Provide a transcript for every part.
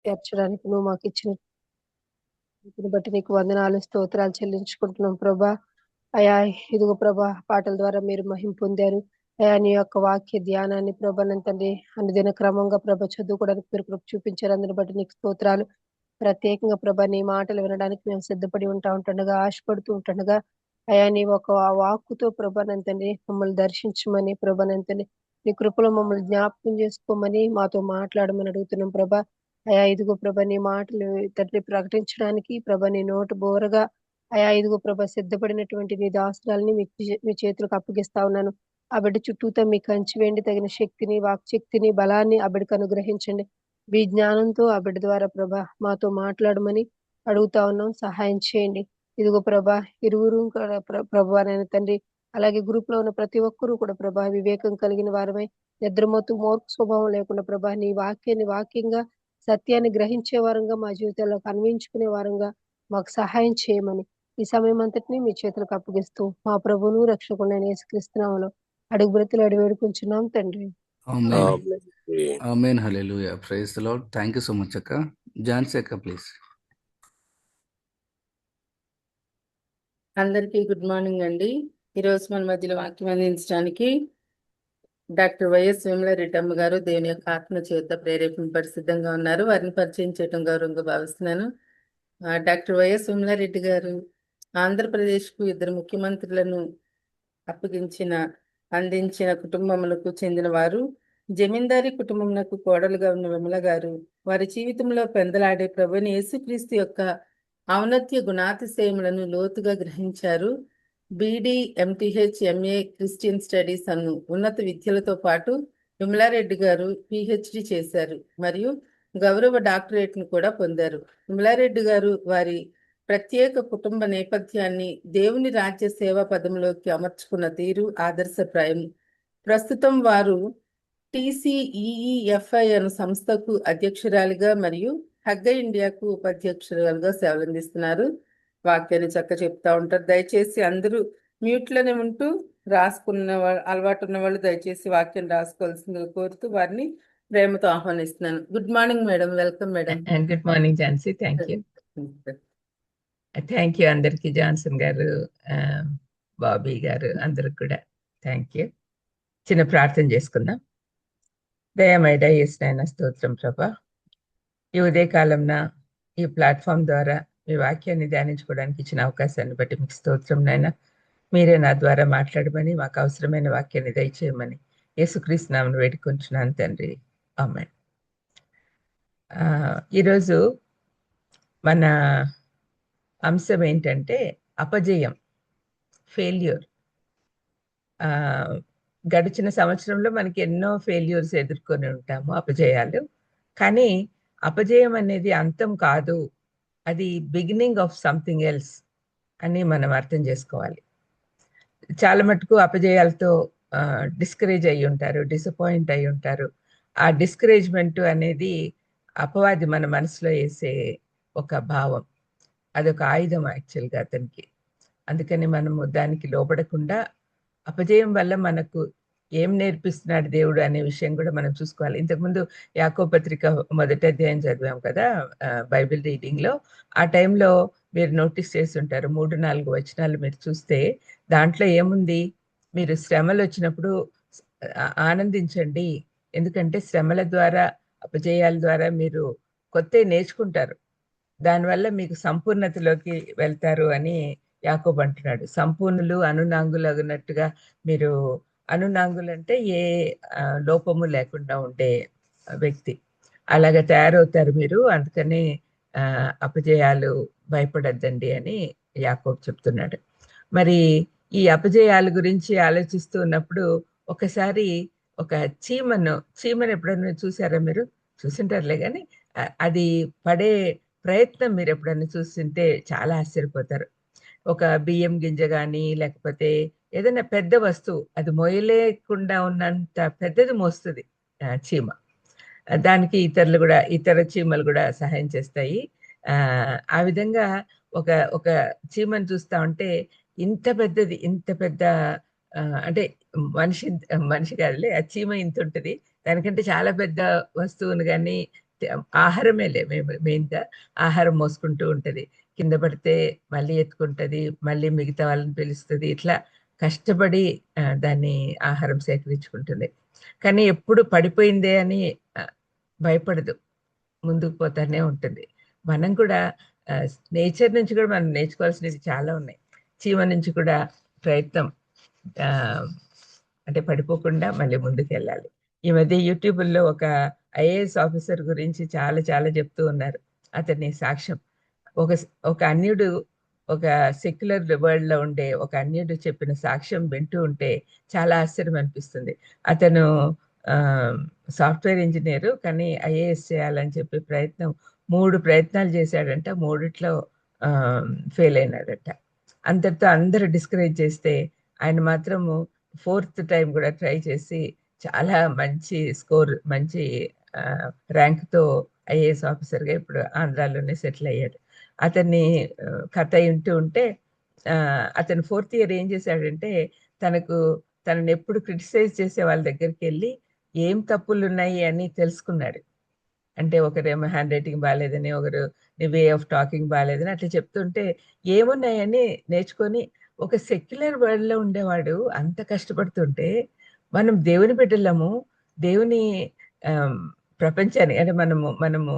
నెరవేర్చడానికి నువ్వు మాకు ఇచ్చిన బట్టి నీకు వందనాలు స్తోత్రాలు చెల్లించుకుంటున్నాం ప్రభా. అయా ఇదిగో ప్రభా, పాటల ద్వారా మీరు మహిమ పొందారు. అయా నీ యొక్క వాక్య ధ్యానాన్ని ప్రభానం తండ్రి అనుదిన క్రమంగా ప్రభ చదువుకోవడానికి మీరు కృప చూపించారు. అందుని బట్టి నీకు స్తోత్రాలు. ప్రత్యేకంగా ప్రభ నీ మాటలు వినడానికి మేము సిద్ధపడి ఉంటుండగా, ఆశపడుతూ ఉంటుండగా అయా నీ ఒక వాక్కుతో ప్రభానంతండి మమ్మల్ని దర్శించమని ప్రభానంతండి నీ కృపలో మమ్మల్ని జ్ఞాపకం చేసుకోమని మాతో మాట్లాడమని అడుగుతున్నాం ప్రభా. అయా ఇదిగో ప్రభ నీ మాటలు తండ్రి ప్రకటించడానికి ప్రభ నీ నోటు బోరగా అయా ఇదిగో ప్రభ సిద్ధపడినటువంటి నీ దాసురాలని మీ చేతులకు అప్పగిస్తా ఉన్నాను. ఆ బిడ్డ చుట్టూతో మీ కంచి వేయండి. తగిన శక్తిని, వాక్శక్తిని, బలాన్ని ఆ బిడ్డకు అనుగ్రహించండి. మీ జ్ఞానంతో ఆ బిడ్డ ద్వారా ప్రభ మాతో మాట్లాడమని అడుగుతా ఉన్నాం. సహాయం చేయండి. ఇదిగో ప్రభ ఇరువురు ప్రభా నేను తండ్రి, అలాగే గ్రూప్ లో ఉన్న ప్రతి ఒక్కరూ కూడా ప్రభా వివేకం కలిగిన వారమై నిద్రమత్తు మూర్ఖ స్వభావం లేకుండా ప్రభా నీ వాక్యాన్ని వాక్యంగా సత్యాన్ని గ్రహించే వారంగా మా జీవితాల్లో అన్వయించుకునే వారంగా మాకు సహాయం చేయమని ఈ సమయం అంతటినీ మీ చేతులకు అప్పగిస్తూ మా ప్రభువును రక్షకుడైన యేసుక్రీస్తునామములో అడుగు బ్రతులు అడిగి వేడుకుంటున్నాం తండ్రి. ఆమేన్. ఆమేన్. ఆమేన్. హల్లెలూయా. Praise the lord. Thank you so much అక్క. ఝాన్సీ అక్క ప్లీజ్. అందరికీ గుడ్ మార్నింగ్ అండి. ఈరోజు మన మధ్యలో వాక్యం అందించడానికి డాక్టర్ వైఎస్ విమలారెడ్డమ్మ గారు దేవుని యొక్క ఆత్మ చేత ప్రేరేపింపబడి సిద్ధంగా ఉన్నారు. వారిని పరిచయం చేయడం గౌరవంగా భావిస్తున్నాను. డాక్టర్ వైఎస్ విమలారెడ్డి గారు ఆంధ్రప్రదేశ్కు 2 ముఖ్యమంత్రులను అందించిన కుటుంబములకు చెందిన వారు. జమీందారీ కుటుంబమునకు కోడలుగా ఉన్న విమల గారు వారి జీవితంలో పెందలాడే ప్రభువైన యేసుక్రీస్తు యొక్క ఔన్నత్య గుణాతిశయములను లోతుగా గ్రహించారు. BD, MTH, MA Christian studies అను ఉన్నత విద్యలతో పాటు విమలారెడ్డి గారు పిహెచ్డి చేశారు మరియు గౌరవ డాక్టరేట్ను కూడా పొందారు. విమలారెడ్డి గారు వారి ప్రత్యేక కుటుంబ నేపథ్యాన్ని దేవుని రాజ్య సేవా పదంలోకి అమర్చుకున్న తీరు ఆదర్శప్రాయం. ప్రస్తుతం వారు TCEEFI అను సంస్థకు అధ్యక్షురాలిగా మరియు హగ్గ ఇండియాకు ఉపాధ్యక్షురాలుగా సేవలందిస్తున్నారు. వాక్యాన్ని చక్క చెప్తా ఉంటారు. దయచేసి అందరూ మ్యూట్లోనే ఉంటూ రాసుకున్న అలవాటు ఉన్న వాళ్ళు దయచేసి వాక్యం రాసుకోవాల్సిందిగా కోరుతూ వారిని ప్రేమతో ఆహ్వానిస్తున్నాను. Good morning madam. Welcome madam. Good morning Jhansi. Thank you అందరికి, జాన్సన్ గారు, బాబీ గారు అందరికి కూడా థ్యాంక్ యూ. చిన్న ప్రార్థన చేసుకుందాం. దయమేడ యేసునాయన స్తోత్రం ప్రభా. ఈ ఉదయకాలంన ఈ ప్లాట్ఫామ్ ద్వారా మీ వాక్యాన్ని ధ్యానించుకోవడానికి ఇచ్చిన అవకాశాన్ని బట్టి మీకు స్తోత్రం నాయన. మీరే నా ద్వారా మాట్లాడమని, మాకు అవసరమైన వాక్యాన్ని దయచేయమని యేసుక్రీస్తు నామమున వేడుకుంటున్నాను తండ్రి. ఆమేన్. ఈరోజు మన అంశం ఏంటంటే అపజయం, ఫెయిల్యూర్. గడిచిన సంవత్సరంలో మనకి ఎన్నో ఫెయిల్యూర్స్ ఎదుర్కొని ఉంటాము, అపజయాలు. కానీ అపజయం అనేది అంతం కాదు, అది బిగినింగ్ ఆఫ్ సంథింగ్ ఎల్స్ అని మనం అర్థం చేసుకోవాలి. చాలా మటుకు అపజయాలతో డిస్కరేజ్ అయ్యి ఉంటారు, డిసప్పాయింట్ అయ్యి ఉంటారు. ఆ డిస్కరేజ్మెంట్ అనేది అపవాది మన మనసులో వేసే ఒక భావం, అదొక ఆయుధం యాక్చువల్గా అతనికి. అందుకని మనము దానికి లోబడకుండా అపజయం వల్ల మనకు ఏం నేర్పిస్తున్నాడు దేవుడు అనే విషయం కూడా మనం చూసుకోవాలి. ఇంతకుముందు యాకోబు పత్రిక 1వ అధ్యాయం చదివాం కదా బైబిల్ రీడింగ్ లో. ఆ టైంలో మీరు నోటీస్ చేసి ఉంటారు, 3-4 వచనాలు మీరు చూస్తే దాంట్లో ఏముంది, మీరు శ్రమలు వచ్చినప్పుడు ఆనందించండి, ఎందుకంటే శ్రమల ద్వారా, అపజయాల ద్వారా మీరు కొత్త నేర్చుకుంటారు, దానివల్ల మీకు సంపూర్ణతలోకి వెళ్తారు అని యాకోబు అంటున్నాడు. సంపూర్ణులు అనునాంగులు అన్నట్టుగా, మీరు అనునాంగులు అంటే ఏ లోపము లేకుండా ఉండే వ్యక్తి, అలాగ తయారవుతారు మీరు. అందుకని అపజయాలు భయపడద్దండి అని యాకోబు చెప్తున్నాడు. మరి ఈ అపజయాల గురించి ఆలోచిస్తూ ఉన్నప్పుడు ఒకసారి ఒక చీమను ఎప్పుడైనా చూసారా మీరు? చూసింటారులే, కానీ అది పడే ప్రయత్నం మీరు ఎప్పుడైనా చూస్తుంటే చాలా ఆశ్చర్యపోతారు. ఒక బియ్యం గింజ కానీ లేకపోతే ఏదైనా పెద్ద వస్తువు అది మోయలేకుండా ఉన్నంత పెద్దది మోస్తుంది చీమ. దానికి ఇతర చీమలు కూడా సహాయం చేస్తాయి. ఆ విధంగా ఒక చీమను చూస్తా ఉంటే ఇంత పెద్ద అంటే మనిషి కాదులే, ఆ చీమ ఇంత ఉంటుంది, దానికంటే చాలా పెద్ద వస్తువును కానీ ఆహారమే మెయిన్గా ఆహారం మోసుకుంటూ ఉంటుంది. కింద పడితే మళ్ళీ ఎత్తుకుంటుంది, మళ్ళీ మిగతా వాళ్ళని పిలుస్తుంది. ఇట్లా కష్టపడి దాన్ని ఆహారం సేకరించుకుంటుంది. కానీ ఎప్పుడు పడిపోయిందే అని భయపడదు, ముందుకు పోతానే ఉంటుంది. మనం కూడా నేచర్ నుంచి కూడా మనం నేర్చుకోవాల్సినవి చాలా ఉన్నాయి. చీమ నుంచి కూడా ప్రయత్నం, అంటే పడిపోకుండా మళ్ళీ ముందుకు వెళ్ళాలి. ఈ మధ్య యూట్యూబ్లో ఒక ఐఏఎస్ ఆఫీసర్ గురించి చాలా చాలా చెప్తూ ఉన్నారు. అతని సాక్ష్యం, ఒక అన్యుడు, ఒక సెక్యులర్ వరల్డ్లో ఉండే ఒక అన్యుడు చెప్పిన సాక్ష్యం వింటూ ఉంటే చాలా ఆశ్చర్యం అనిపిస్తుంది. అతను సాఫ్ట్వేర్ ఇంజనీరు, కానీ ఐఏఎస్ చేయాలని చెప్పి 3 ప్రయత్నాలు చేశాడంట, 3 ఫెయిల్ అయినాడట. అంతటితో అందరూ డిస్కరేజ్ చేస్తే ఆయన మాత్రము 4th టైం కూడా ట్రై చేసి చాలా మంచి స్కోర్, మంచి ర్యాంక్తో ఐఏఎస్ ఆఫీసర్గా ఇప్పుడు ఆంధ్రాలోనే సెటిల్ అయ్యాడు. అతన్ని కథ వింటూ ఉంటే అతను 4th ఇయర్ ఏం చేశాడంటే, తనని ఎప్పుడు క్రిటిసైజ్ చేసే వాళ్ళ దగ్గరికి వెళ్ళి ఏం తప్పులు ఉన్నాయి అని తెలుసుకున్నాడు. అంటే ఒకరేమో హ్యాండ్ రైటింగ్ బాగాలేదని, ఒకరు నీ వే ఆఫ్ టాకింగ్ బాగాలేదని అట్లా చెప్తుంటే ఏమున్నాయని నేర్చుకొని, ఒక సెక్యులర్ వరల్డ్లో ఉండేవాడు అంత కష్టపడుతుంటే, మనం దేవుని బిడ్డలము, దేవుని ప్రపంచాన్ని, అంటే మనము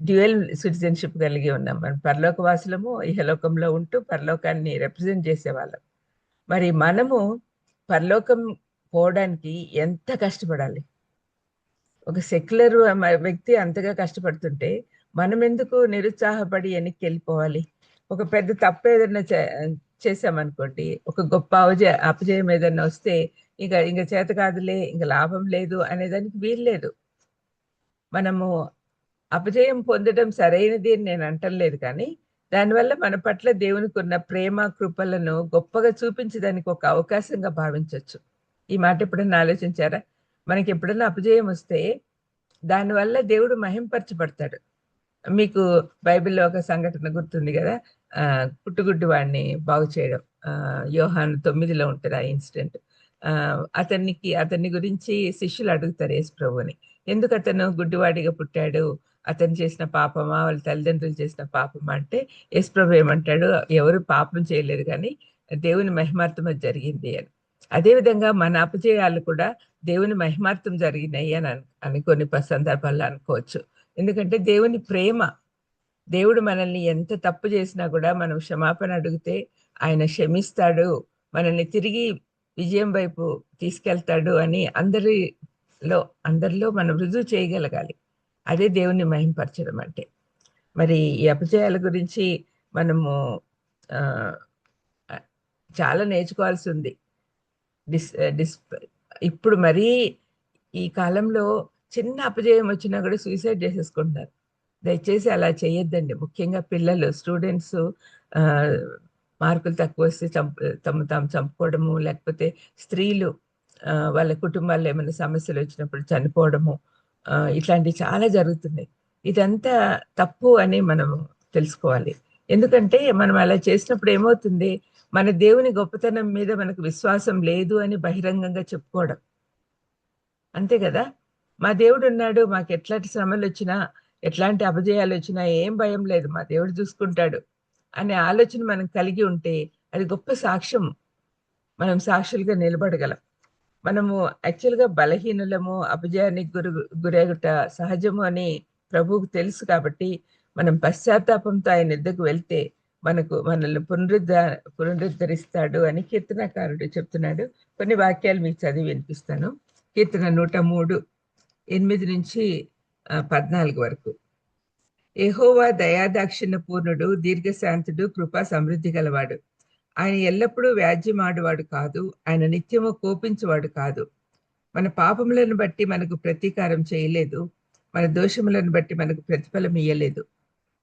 డ్యూయల్ సిటిజన్షిప్ కలిగి ఉన్నాం. మనం పరలోక వాసులము, ఇహలోకంలో ఉంటూ పరలోకాన్ని రిప్రజెంట్ చేసేవాళ్ళం. మరి మనము పరలోకం పోవడానికి ఎంత కష్టపడాలి? ఒక సెక్యులర్ వ్యక్తి అంతగా కష్టపడుతుంటే మనం ఎందుకు నిరుత్సాహపడి వెనక్కి వెళ్ళిపోవాలి? ఒక పెద్ద తప్పు ఏదైనా చేసామనుకోండి, ఒక గొప్ప అపజయం ఏదైనా వస్తే ఇంకా చేత కాదులే, ఇంకా లాభం లేదు అనేదానికి వీల్లేదు. మనము అపజయం పొందడం సరైనది అని నేను అంటలేదు, కానీ దానివల్ల మన పట్ల దేవునికి ఉన్న ప్రేమ కృపలను గొప్పగా చూపించడానికి ఒక అవకాశంగా భావించవచ్చు. ఈ మాట ఎప్పుడైనా ఆలోచించారా? మనకి ఎప్పుడైనా అపజయం వస్తే దానివల్ల దేవుడు మహింపరచబడతాడు. మీకు బైబిల్లో ఒక సంఘటన గుర్తుంది కదా, పుట్టుగుడ్డి వాడిని బాగు చేయడం. యోహాను 9లో ఉంటుంది ఆ ఇన్సిడెంట్. అతన్ని గురించి శిష్యులు అడుగుతారు యేసు ప్రభుని, ఎందుకు అతను గుడ్డివాడిగా పుట్టాడు? అతను చేసిన పాపమా, వాళ్ళ తల్లిదండ్రులు చేసిన పాపమా అంటే యేసు ప్రభు ఏమంటాడు, ఎవరు పాపం చేయలేదు, కానీ దేవుని మహిమార్థం జరిగింది అని. అదేవిధంగా మన అపజయాలు కూడా దేవుని మహిమార్థం జరిగినాయి అని కొన్ని సందర్భాల్లో అనుకోవచ్చు. ఎందుకంటే దేవుని ప్రేమ, దేవుడు మనల్ని ఎంత తప్పు చేసినా కూడా మనం క్షమాపణ అడిగితే ఆయన క్షమిస్తాడు, మనల్ని తిరిగి విజయం వైపు తీసుకెళ్తాడు అని అందరిలో మనం రుజువు చేయగలగాలి. అదే దేవుని మహింపరచడం అంటే. మరి ఈ అపజయాల గురించి మనము చాలా నేర్చుకోవాల్సి ఉంది. ఇప్పుడు మరీ ఈ కాలంలో చిన్న అపజయం వచ్చినా కూడా సూసైడ్ చేసేసుకుంటున్నారు. దయచేసి అలా చేయొద్దండి. ముఖ్యంగా పిల్లలు, స్టూడెంట్స్ మార్కులు తక్కువ వస్తే తాము చంపుకోవడము, లేకపోతే స్త్రీలు వాళ్ళ కుటుంబాల్లో ఏమైనా సమస్యలు వచ్చినప్పుడు చనిపోవడము, ఇట్లాంటివి చాలా జరుగుతున్నాయి. ఇదంతా తప్పు అని మనం తెలుసుకోవాలి. ఎందుకంటే మనం అలా చేసినప్పుడు ఏమవుతుంది, మన దేవుని గొప్పతనం మీద మనకు విశ్వాసం లేదు అని బహిరంగంగా చెప్పుకోవడం. అంతే కదా, మా దేవుడు ఉన్నాడు, మాకు ఎట్లాంటి శ్రమలు వచ్చినా, ఎట్లాంటి అపజయాలు వచ్చినా ఏం భయం లేదు, మా దేవుడు చూసుకుంటాడు అనే ఆలోచన మనం కలిగి ఉంటే అది గొప్ప సాక్ష్యం. మనం సాక్షులుగా నిలబడగలం. మనము యాక్చువల్గా బలహీనులము, అపజయానికి గురగుట సహజము అని ప్రభువుకు తెలుసు. కాబట్టి మనం పశ్చాత్తాపంతో ఆయన ఎద్దకు వెళ్తే మనల్ని పునరుద్ధరిస్తాడు అని కీర్తనకారుడు చెప్తున్నాడు. కొన్ని వాక్యాలు మీకు చదివి వినిపిస్తాను. కీర్తన 103, 8 నుంచి 14 వరకు. యెహోవా దయాదాక్షిణ్య పూర్ణుడు, దీర్ఘశాంతుడు, కృపా సమృద్ధి గలవాడు. ఆయన ఎల్లప్పుడూ వ్యాజ్యమాడువాడు కాదు, ఆయన నిత్యము కోపించువాడు కాదు. మన పాపములను బట్టి మనకు ప్రతీకారం చేయలేదు, మన దోషములను బట్టి మనకు ప్రతిఫలం ఇయ్యలేదు.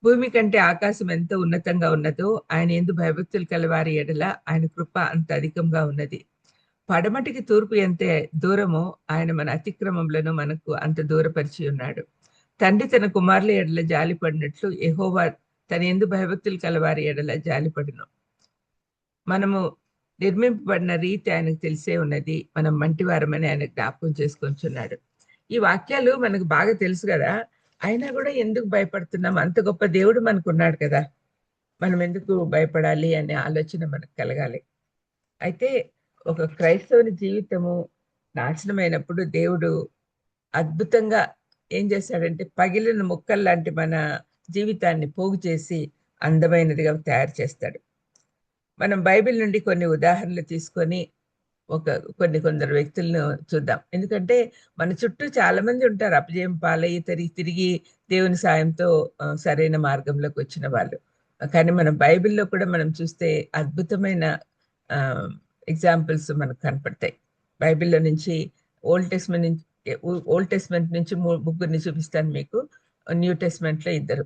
భూమి కంటే ఆకాశం ఎంత ఉన్నతంగా ఉన్నదో ఆయన యందు భయభక్తులు కలవారి ఎడల ఆయన కృప అంత అధికంగా ఉన్నది. పడమటికి తూర్పు ఎంత దూరమో ఆయన మన అతిక్రమములను మనకు అంత దూరపరిచి ఉన్నాడు. తండ్రి తన కుమారుల ఎడల జాలిపడినట్లు యెహోవా తన యందు భయభక్తులు కలవారి ఎడల జాలిపడును. మనము నిర్మింపబడిన రీతి ఆయనకు తెలిసే ఉన్నది, మనం మంటివారమని ఆయన జ్ఞాపకం చేసుకొంచున్నాడు. ఈ వాక్యాలు మనకు బాగా తెలుసు కదా, అయినా కూడా ఎందుకు భయపడుతున్నాం? అంత గొప్ప దేవుడు మనకు ఉన్నాడు కదా, మనం ఎందుకు భయపడాలి అనే ఆలోచన మనకు కలగాలి. అయితే ఒక క్రైస్తవుని జీవితము నాశనమైనప్పుడు దేవుడు అద్భుతంగా ఏం చేశాడంటే పగిలిన ముక్కలు లాంటి మన జీవితాన్ని పోగు చేసి అందమైనదిగా తయారు చేస్తాడు. మనం బైబిల్ నుండి కొన్ని ఉదాహరణలు తీసుకొని కొందరు వ్యక్తులను చూద్దాం. ఎందుకంటే మన చుట్టూ చాలా మంది ఉంటారు అపజయం పాలయ్యి తిరిగి దేవుని సాయంతో సరైన మార్గంలోకి వచ్చిన వాళ్ళు. కానీ మన బైబిల్లో కూడా మనం చూస్తే అద్భుతమైన ఎగ్జాంపుల్స్ మనకు కనపడతాయి. బైబిల్లో నుంచి ఓల్డ్ టెస్ట్మెంట్ నుంచి ముగ్గురిని చూపిస్తాను మీకు, న్యూ టెస్ట్మెంట్లో ఇద్దరు.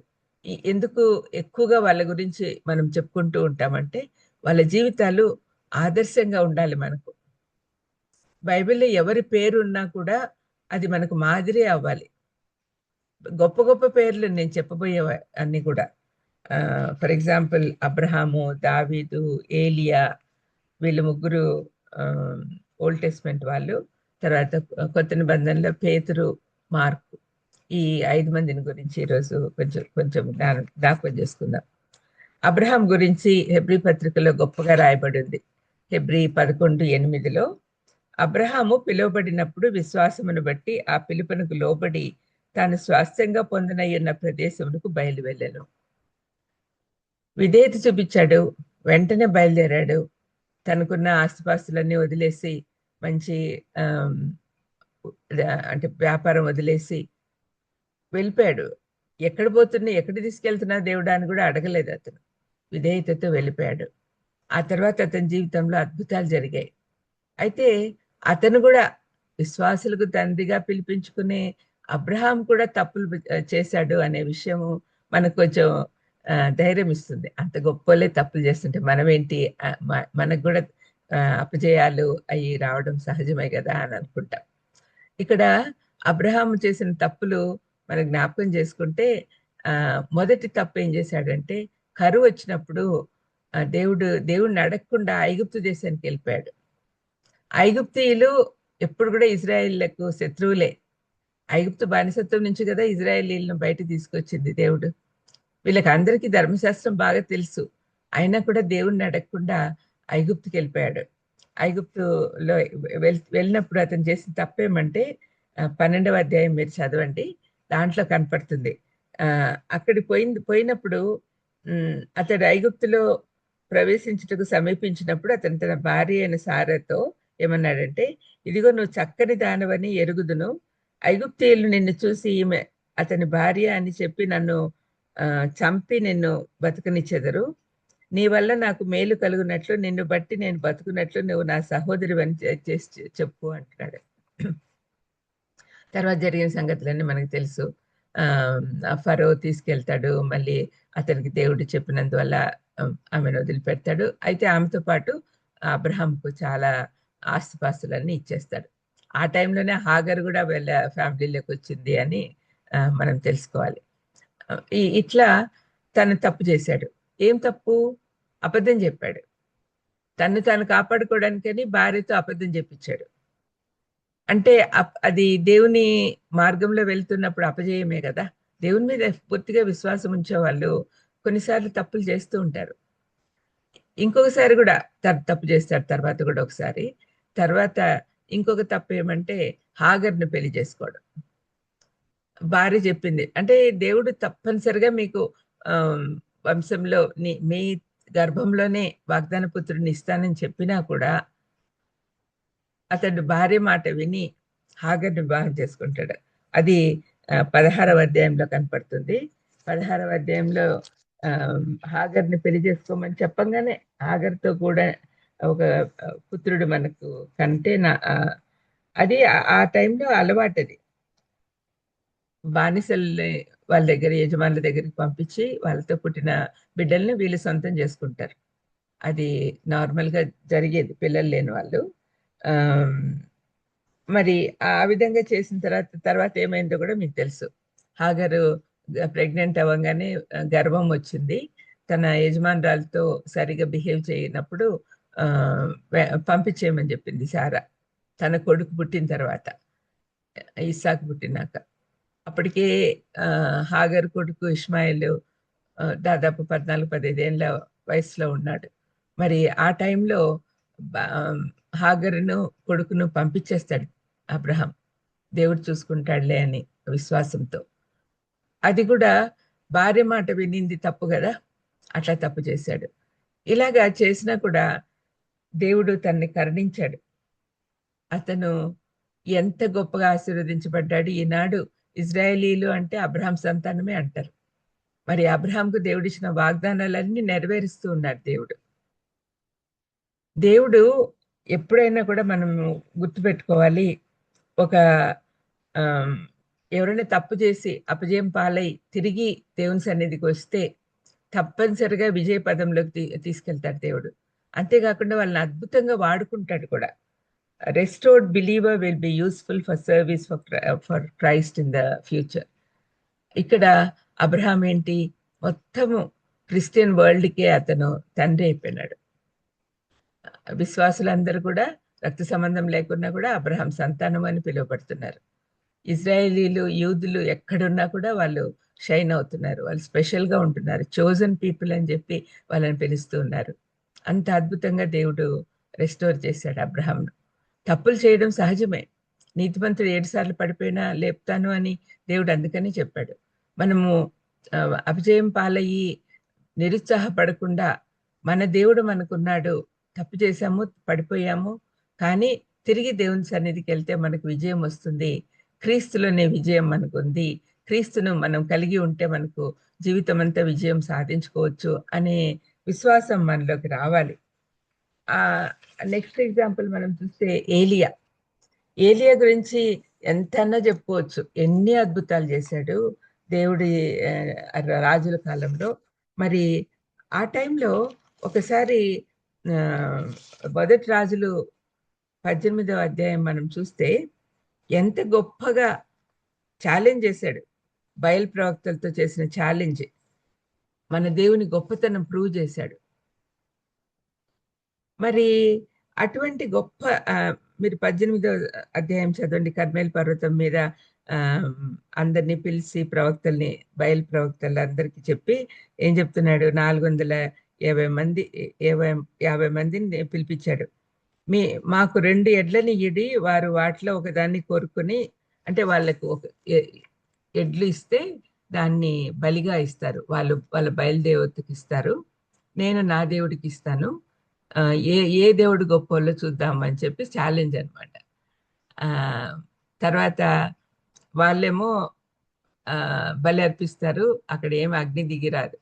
ఎందుకు ఎక్కువగా వాళ్ళ గురించి మనం చెప్పుకుంటూ ఉంటామంటే వాళ్ళ జీవితాలు ఆదర్శంగా ఉండాలి మనకు. బైబిల్లో ఎవరి పేరు ఉన్నా కూడా అది మనకు మాదిరి అవ్వాలి. గొప్ప గొప్ప పేర్లు నేను చెప్పబోయే అన్ని కూడా. ఫర్ ఎగ్జాంపుల్ అబ్రహాము, దావీదు, ఏలియా, వీళ్ళు ముగ్గురు ఓల్డ్ టెస్ట్మెంట్ వాళ్ళు. తర్వాత కొత్త నిబంధనలో పేతురు, మార్కు, ఈ 5 మందిని గురించి ఈరోజు కొంచెం జ్ఞాపకం చేసుకుందాం. అబ్రహాం గురించి హెబ్రీ పత్రికలో గొప్పగా రాయబడి ఉంది. హెబ్రీ 11:8లో అబ్రహాము పిలువబడినప్పుడు విశ్వాసమును బట్టి ఆ పిలుపునకు లోబడి తాను స్వాస్థ్యంగా పొందనయ్యున్న ప్రదేశమునకు బయలువెళ్ళాను. విధేయత చూపించాడు, వెంటనే బయలుదేరాడు. తనకున్న ఆస్తిపాస్తులన్నీ వదిలేసి మంచి అంటే వ్యాపారం వదిలేసి వెళ్ళిపోయాడు. ఎక్కడ పోతున్నా, ఎక్కడ తీసుకెళ్తున్నా దేవుడా అని కూడా అడగలేదు అతను. విధేయతతో వెళ్ళిపోయాడు. ఆ తర్వాత అతని జీవితంలో అద్భుతాలు జరిగాయి. అయితే అతను కూడా విశ్వాసులకు తండ్రిగా పిలిపించుకునే అబ్రహాం కూడా తప్పులు చేశాడు అనే విషయము మనకు కొంచెం ధైర్యం ఇస్తుంది. అంత గొప్పలే తప్పులు చేస్తుంటే మనమేంటి, మనకు కూడా అపజయాలు అవి రావడం సహజమే కదా అని అనుకుంటాం. ఇక్కడ అబ్రహాం చేసిన తప్పులు మనం జ్ఞాపకం చేసుకుంటే మొదటి తప్పు ఏం చేశాడంటే కరువు వచ్చినప్పుడు దేవుడిని అడగకుండా ఐగుప్తు దేశానికి వెళ్ళిపోయాడు. ఐగుప్తీయులు ఎప్పుడు కూడా ఇజ్రాయేళ్లకు శత్రువులే. ఐగుప్తు బానిసత్వం నుంచి కదా ఇజ్రాయేలీలను బయట తీసుకొచ్చింది దేవుడు. వీళ్ళకి అందరికీ ధర్మశాస్త్రం బాగా తెలుసు, అయినా కూడా దేవుణ్ణి అడగకుండా ఐగుప్తుకి వెళ్ళిపోయాడు. ఐగుప్తులో వెళ్ళినప్పుడు అతను చేసిన తప్పేమంటే 12వ అధ్యాయం మీరు చదవండి, దాంట్లో కనపడుతుంది. అక్కడికి పోయినప్పుడు అతడు ఐగుప్తులో ప్రవేశించుటకు సమీపించినప్పుడు అతను తన భార్య అయిన సారాతో ఏమన్నాడంటే, ఇదిగో నువ్వు చక్కని దానవని ఎరుగుదును, ఐగుప్తీయులు నిన్ను చూసి ఈమె అతని భార్య అని చెప్పి నన్ను చంపి నిన్ను బతుకనిచ్చెదరు. నీ వల్ల నాకు మేలు కలుగునట్లు, నిన్ను బట్టి నేను బతుకున్నట్లు నువ్వు నా సహోదరి అని చేసి చెప్పు అంటున్నాడు. తర్వాత జరిగిన సంగతులన్నీ మనకు తెలుసు. ఫరో తీసుకెళ్తాడు, మళ్ళీ అతనికి దేవుడు చెప్పినందువల్ల ఆమెను వదిలిపెడతాడు. అయితే ఆమెతో పాటు అబ్రహాంకు చాలా ఆస్తిపాస్తులన్నీ ఇచ్చేస్తాడు. ఆ టైంలోనే హాగర్ కూడా వీళ్ళ ఫ్యామిలీలోకి వచ్చింది అని మనం తెలుసుకోవాలి. ఇట్లా తను తప్పు చేశాడు. ఏం తప్పు? అబద్ధం చెప్పాడు. తాను కాపాడుకోవడానికని భార్యతో అబద్ధం చెప్పించాడు. అంటే అది దేవుని మార్గంలో వెళ్తున్నప్పుడు అపజయమే కదా. దేవుని మీద పూర్తిగా విశ్వాసం ఉంచే వాళ్ళు కొన్నిసార్లు తప్పులు చేస్తూ ఉంటారు. ఇంకొకసారి కూడా తప్పు చేస్తాడు, తర్వాత కూడా ఒకసారి. తర్వాత ఇంకొక తప్పు ఏమంటే హాగర్ని పెళ్లి చేసుకోవడం. భార్య చెప్పింది అంటే దేవుడు తప్పనిసరిగా మీకు వంశంలో మీ గర్భంలోనే వాగ్దాన పుత్రుడిని ఇస్తానని చెప్పినా కూడా అతడు భార్య మాట విని హాగర్ని వివాహం చేసుకుంటాడు. అది 16వ అధ్యాయంలో కనపడుతుంది. 16వ అధ్యాయంలో హాగర్ని పెళ్లి చేసుకోమని చెప్పంగానే హాగర్తో కూడా ఒక పుత్రుడు మనకు కంటే అది ఆ టైంలో అలవాటు. అది బానిసల్ని వాళ్ళ దగ్గర, యజమానుల దగ్గరికి పంపించి వాళ్ళతో పుట్టిన బిడ్డల్ని వీళ్ళు సొంతం చేసుకుంటారు. అది నార్మల్గా జరిగేది పిల్లలు లేని వాళ్ళు. మరి ఆ విధంగా చేసిన తర్వాత ఏమైందో కూడా మీకు తెలుసు. హాగరు ప్రెగ్నెంట్ అవ్వగానే గర్భం వచ్చింది. తన యజమానురాలతో సరిగా బిహేవ్ చేయనప్పుడు పంపించేయమని చెప్పింది సారా, తన కొడుకు పుట్టిన తర్వాత. ఇస్సాకు పుట్టినాక. అప్పటికే హాగర్ కొడుకు ఇష్మాయిల్ దాదాపు 14-15 ఏళ్ళ వయసులో ఉన్నాడు. మరి ఆ టైంలో హాగరును కొడుకును పంపించేస్తాడు అబ్రహాం, దేవుడు చూసుకుంటాడులే అని విశ్వాసంతో. అది కూడా భార్య మాట వినింది తప్పు కదా, అట్లా తప్పు చేశాడు. ఇలాగా చేసినా కూడా దేవుడు తనని కరుణించాడు. అతను ఎంత గొప్పగా ఆశీర్వదించబడ్డాడు. ఈనాడు ఇజ్రాయేలీలు అంటే అబ్రహాం సంతానమే అంటారు. మరి అబ్రహాంకు దేవుడిచ్చిన వాగ్దానాలన్నీ నెరవేరుస్తూ ఉన్నాడు దేవుడు. దేవుడు ఎప్పుడైనా కూడా మనము గుర్తుపెట్టుకోవాలి, ఒక ఎవరైనా తప్పు చేసి అపజయం పాలై తిరిగి దేవుని సన్నిధికి వస్తే తప్పనిసరిగా విజయ పదంలోకి తీసుకెళ్తాడు దేవుడు. అంతేకాకుండా వాళ్ళని అద్భుతంగా వాడుకుంటాడు కూడా. Restored believer will be useful for service for Christ in the future. ఇక్కడ అబ్రహాం ఏంటి, మొత్తము క్రిస్టియన్ వరల్డ్కే అతను తండ్రి అయిపోయినాడు. విశ్వాసులందరూ కూడా రక్త సంబంధం లేకున్నా కూడా అబ్రహాం సంతానం అని పిలువబడుతున్నారు. ఇజ్రాయేలీలు, యూదులు ఎక్కడున్నా కూడా వాళ్ళు షైన్ అవుతున్నారు, వాళ్ళు స్పెషల్గా ఉంటున్నారు. చోజన్ పీపుల్ అని చెప్పి వాళ్ళని పిలుస్తూ ఉన్నారు. అంత అద్భుతంగా దేవుడు రెస్టోర్ చేశాడు అబ్రహాంను. తప్పులు చేయడం సహజమే. నీతిమంతుడు 7 సార్లు పడిపోయినా లేపుతాను అని దేవుడు అందుకని చెప్పాడు. మనము అపజయం పాలయ్యి నిరుత్సాహపడకుండా, మన దేవుడు మనకున్నాడు, తప్పు చేశాము, పడిపోయాము, కానీ తిరిగి దేవుని సన్నిధికి వెళ్తే మనకు విజయం వస్తుంది, క్రీస్తులోనే విజయం మనకు ఉంది, క్రీస్తును మనం కలిగి ఉంటే మనకు జీవితం అంతా విజయం సాధించుకోవచ్చు అనే విశ్వాసం మనలోకి రావాలి. నెక్స్ట్ ఎగ్జాంపుల్ మనం చూస్తే ఏలియా గురించి ఎంతన్నా చెప్పుకోవచ్చు. ఎన్ని అద్భుతాలు చేశాడు దేవుడి రాజుల కాలంలో. మరి ఆ టైంలో ఒకసారి మొదటి రాజులు 18వ అధ్యాయం మనం చూస్తే ఎంత గొప్పగా ఛాలెంజ్ చేశాడు. బయలు ప్రవక్తలతో చేసిన ఛాలెంజ్ మన దేవుని గొప్పతనం ప్రూవ్ చేశాడు. మరి అటువంటి గొప్ప మీరు 18వ అధ్యాయం చదవండి. కర్మేల్ పర్వతం మీద అందరినీ పిలిచి ప్రవక్తల్ని, బయలు ప్రవక్తలు అందరికీ చెప్పి ఏం చెప్తున్నాడు, 450 మందిని పిలిపించాడు. మాకు 2 ఎడ్లని ఇడి, వారు వాటిలో ఒకదాన్ని కోరుకుని, అంటే వాళ్ళకు ఒక ఎడ్లు ఇస్తే దాన్ని బలిగా ఇస్తారు, వాళ్ళ బయలుదేవతకి ఇస్తారు, నేను నా దేవుడికి ఇస్తాను, ఏ దేవుడు గొప్పలో చూద్దామని చెప్పి ఛాలెంజ్ అనమాట. తర్వాత వాళ్ళేమో బలి అర్పిస్తారు, అక్కడ ఏమి అగ్ని దిగిరాదు.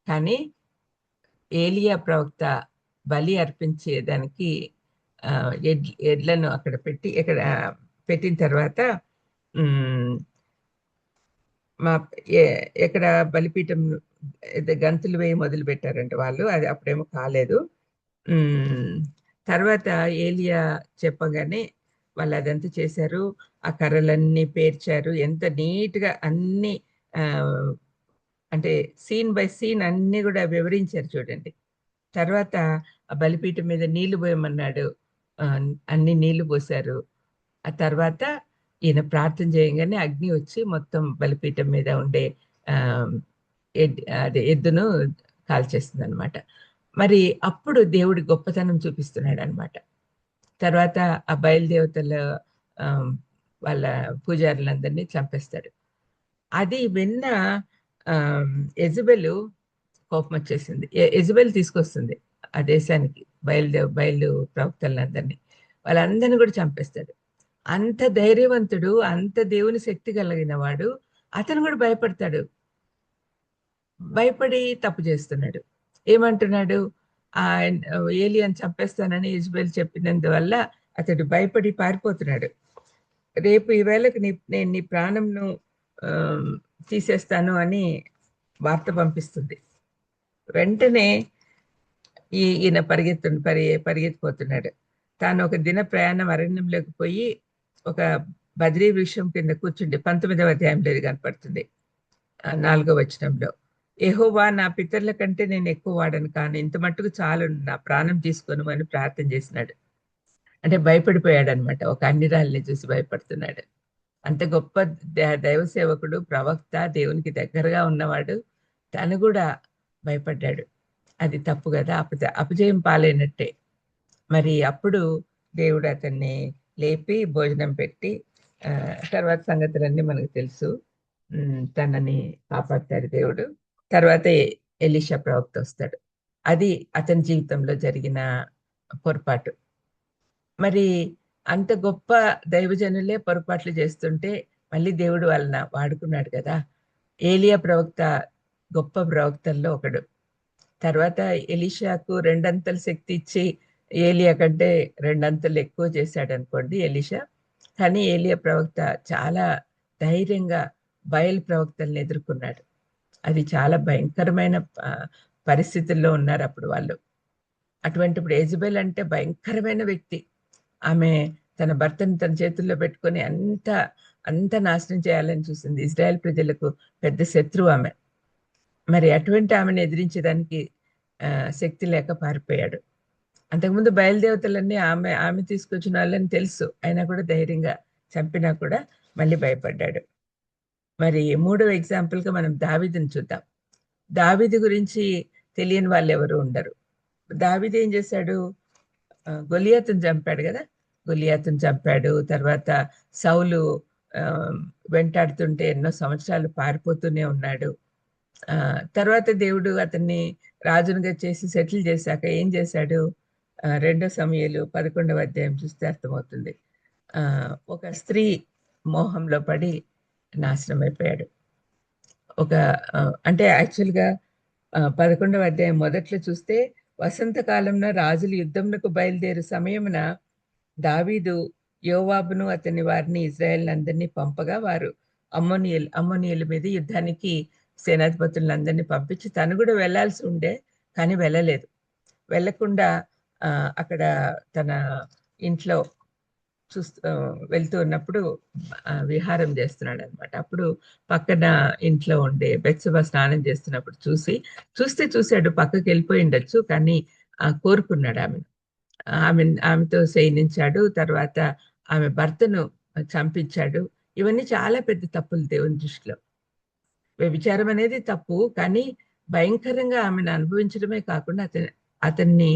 కానీ ఏలియా ప్రవక్త బలి అర్పించేదానికి ఎడ్లను అక్కడ పెట్టిన తర్వాత ఎక్కడ బలిపీఠం గంతులు వేయి మొదలు పెట్టారంట వాళ్ళు. అది అప్పుడేమో కాలేదు. తర్వాత ఏలియా చెప్పగానే వాళ్ళు అదంతా చేశారు. ఆ కర్రలన్నీ పేర్చారు. ఎంత నీట్గా అన్ని అంటే సీన్ బై సీన్ అన్ని కూడా వివరించారు చూడండి. తర్వాత ఆ బలిపీఠం మీద నీళ్లు పోయమన్నాడు, అన్ని నీళ్లు పోసారు. ఆ తర్వాత ఈయన ప్రార్థన చేయగానే అగ్ని వచ్చి మొత్తం బలిపీఠం మీద ఉండే ఎద్దును కాల్చేస్తుంది అనమాట. మరి అప్పుడు దేవుడి గొప్పతనం చూపిస్తున్నాడు అనమాట. తర్వాత ఆ బయలుదేవతల వాళ్ళ పూజారులందరినీ చంపేస్తాడు. అది విన్న యెజబెలు కోపం వచ్చేసింది. యెజబెల్ తీసుకొస్తుంది ఆ దేశానికి బయలు ప్రవక్తలందరినీ, వాళ్ళందరినీ కూడా చంపేస్తాడు. అంత ధైర్యవంతుడు, అంత దేవుని శక్తి కలిగిన వాడు, అతను కూడా భయపడతాడు. భయపడి తప్పు చేస్తున్నాడు. ఏమంటున్నాడు, ఏలియాని చంపేస్తానని యెజబెల్ చెప్పినందువల్ల అతడు భయపడి పారిపోతున్నాడు. రేపు ఈ వేళకు నేను నీ ప్రాణంను తీసేస్తాను అని వార్త పంపిస్తుంది. వెంటనే ఈయన పరిగెత్తిపోతున్నాడు. తాను ఒక దిన ప్రయాణం అరణ్యంలోకి పోయి ఒక బద్రీ వృక్షం కింద కూర్చుండి, 19వ అధ్యాయంలో ఇది కనపడుతుంది, 4వ వచనంలో, యెహోవా నా పితరుల కంటే నేను ఎక్కువ వాడను, కానీ ఇంత మట్టుకు చాలు, నా ప్రాణం తీసుకొని అని ప్రార్థన చేసినాడు. అంటే భయపడిపోయాడు అనమాట. ఒక అన్నిరాల్ని చూసి భయపడుతున్నాడు. అంత గొప్ప దైవ సేవకుడు, ప్రవక్త, దేవునికి దగ్గరగా ఉన్నవాడు, తను కూడా భయపడ్డాడు. అది తప్పు కదా, అపజయం పాలైనట్టే. మరి అప్పుడు దేవుడు అతన్ని లేపి భోజనం పెట్టి తర్వాత సంగతులన్నీ మనకు తెలుసు. తనని కాపాడతాడు దేవుడు. తర్వాత ఎలీషా ప్రవక్త వస్తాడు. అది అతని జీవితంలో జరిగిన పొరపాటు. మరి అంత గొప్ప దైవజనులే పొరపాట్లు చేస్తుంటే మళ్ళీ దేవుడు వాళ్ళని వాడుకున్నాడు కదా. ఏలియా ప్రవక్త గొప్ప ప్రవక్తల్లో ఒకడు. తర్వాత ఎలీషాకు 2 అంతల శక్తి ఇచ్చి ఏలియా కంటే 2 అంతలు ఎక్కువ చేశాడు అనుకోండి ఎలీషా. కానీ ఏలియా ప్రవక్త చాలా ధైర్యంగా బయలు ప్రవక్తల్ని ఎదుర్కొన్నాడు. అది చాలా భయంకరమైన పరిస్థితుల్లో ఉన్నారు అప్పుడు వాళ్ళు. అటువంటిప్పుడు యెజబెల్ అంటే భయంకరమైన వ్యక్తి. ఆమె తన భర్తను తన చేతుల్లో పెట్టుకొని అంత నాశనం చేయాలని చూసింది. ఇజ్రాయెల్ ప్రజలకు పెద్ద శత్రువు ఆమె. మరి అటువంటి ఆమెను ఎదిరించడానికి శక్తి లేక పారిపోయాడు. అంతకుముందు బయలుదేవతలన్నీ ఆమె తీసుకొచ్చిన వాళ్ళని తెలుసు, అయినా కూడా ధైర్యంగా చంపినా కూడా మళ్ళీ భయపడ్డాడు. మరి 3వ ఎగ్జాంపుల్గా మనం దావీదుని చూద్దాం. దావీదు గురించి తెలియని వాళ్ళు ఎవరు ఉండరు. దావీదు ఏం చేశాడు? గొలియాతుని చంపాడు కదా. గొలియాతుని చంపాడు. తర్వాత సౌలు వెంటాడుతుంటే ఎన్నో సంవత్సరాలు పారిపోతూనే ఉన్నాడు. తర్వాత దేవుడు అతన్ని రాజునుగా చేసి సెటిల్ చేశాక ఏం చేశాడు? 2 సమూయేలు 11వ అధ్యాయం చూస్తే అర్థమవుతుంది. ఒక స్త్రీ మోహంలో పడి నాశనం అయిపోయాడు. అంటే యాక్చువల్గా 11వ అధ్యాయం మొదట్లో చూస్తే వసంతకాలంలో రాజులు యుద్ధమునకు బయలుదేరు సమయమున దావీదు యోవాబును అతని వారిని ఇజ్రాయేల్ పంపగా వారు అమ్మోనియుల మీద యుద్ధానికి సేనాధిపతులందరినీ పంపించి తను కూడా వెళ్లాల్సి ఉండే, కానీ వెళ్ళలేదు. వెళ్లకుండా అక్కడ తన ఇంట్లో వెళ్తూ ఉన్నప్పుడు విహారం చేస్తున్నాడు అనమాట. అప్పుడు పక్కన ఇంట్లో ఉండే బెత్షెబా స్నానం చేస్తున్నప్పుడు చూశాడు. పక్కకి వెళ్ళిపోయి ఉండొచ్చు, కానీ కోరుకున్నాడు ఆమెతో శయనించాడు. తర్వాత ఆమె భర్తను చంపించాడు. ఇవన్నీ చాలా పెద్ద తప్పులు దేవుని దృష్టిలో. వ్యభిచారం అనేది తప్పు, కానీ భయంకరంగా ఆమెను అనుభవించడమే కాకుండా అతన్ని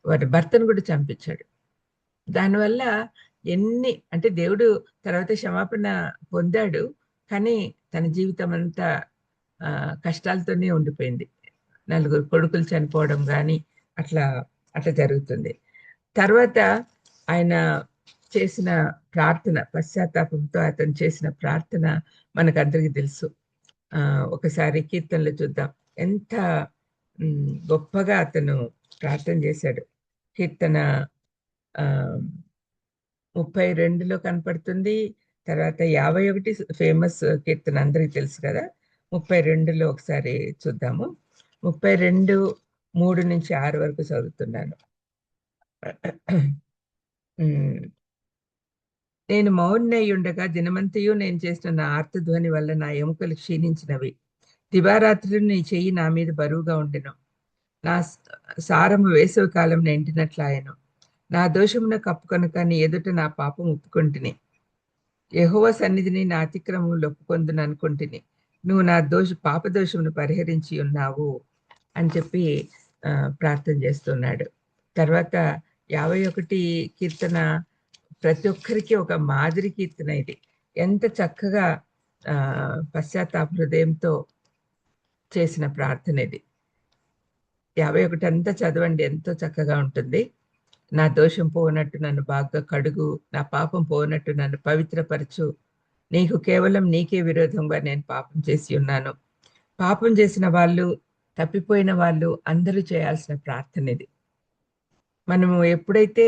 వారి భర్తను కూడా చంపించాడు. దానివల్ల అంటే దేవుడు తర్వాత క్షమాపణ పొందాడు, కానీ తన జీవితం అంతా కష్టాలతోనే ఉండిపోయింది. 4 కొడుకులు చనిపోవడం కానీ అట్లా జరుగుతుంది. తర్వాత ఆయన చేసిన ప్రార్థన, పశ్చాత్తాపంతో అతను చేసిన ప్రార్థన మనకందరికీ తెలుసు. ఒకసారి కీర్తనలు చూద్దాం. ఎంత గొప్పగా అతను ప్రార్థన చేశాడు. కీర్తన 32లో కనపడుతుంది. తర్వాత 51 ఫేమస్ కీర్తన అందరికీ తెలుసు కదా. 32లో ఒకసారి చూద్దాము. 32 3 నుంచి 6 వరకు చదువుతున్నాను. నేను మౌనై ఉండగా దినమంతయు నేను చేసిన నా ఆర్తధ్వని వల్ల నా ఎముకలు క్షీణించినవి. దివారాత్రులు నీ చెయ్యి నా మీద బరువుగా ఉండెను. నా సారము వేసవి కాలం ఎండినట్లాయను. నా దోషమున కప్పుకొనక నీ ఎదుట నా పాపం ఒప్పుకొంటిని. యెహోవా సన్నిధిని నా అతిక్రమములు ఒప్పుకొందును అనుకుంటుని. నువ్వు నా పాప దోషమును పరిహరించి ఉన్నావు అని చెప్పి ప్రార్థన చేస్తున్నాడు. తర్వాత 51 కీర్తన ప్రతి ఒక్కరికి ఒక మాదిరి కీర్తన. ఇది ఎంత చక్కగా పశ్చాత్తాప హృదయంతో చేసిన ప్రార్థన ఇది. 51 అంతా చదవండి, ఎంతో చక్కగా ఉంటుంది. నా దోషం పోనట్టు నన్ను బాగా కడుగు, నా పాపం పోనట్టు నన్ను పవిత్రపరచు. నీకు కేవలం నీకే విరోధంగా నేను పాపం చేసి ఉన్నాను. పాపం చేసిన వాళ్ళు, తప్పిపోయిన వాళ్ళు అందరూ చేయాల్సిన ప్రార్థన ఇది. మనము ఎప్పుడైతే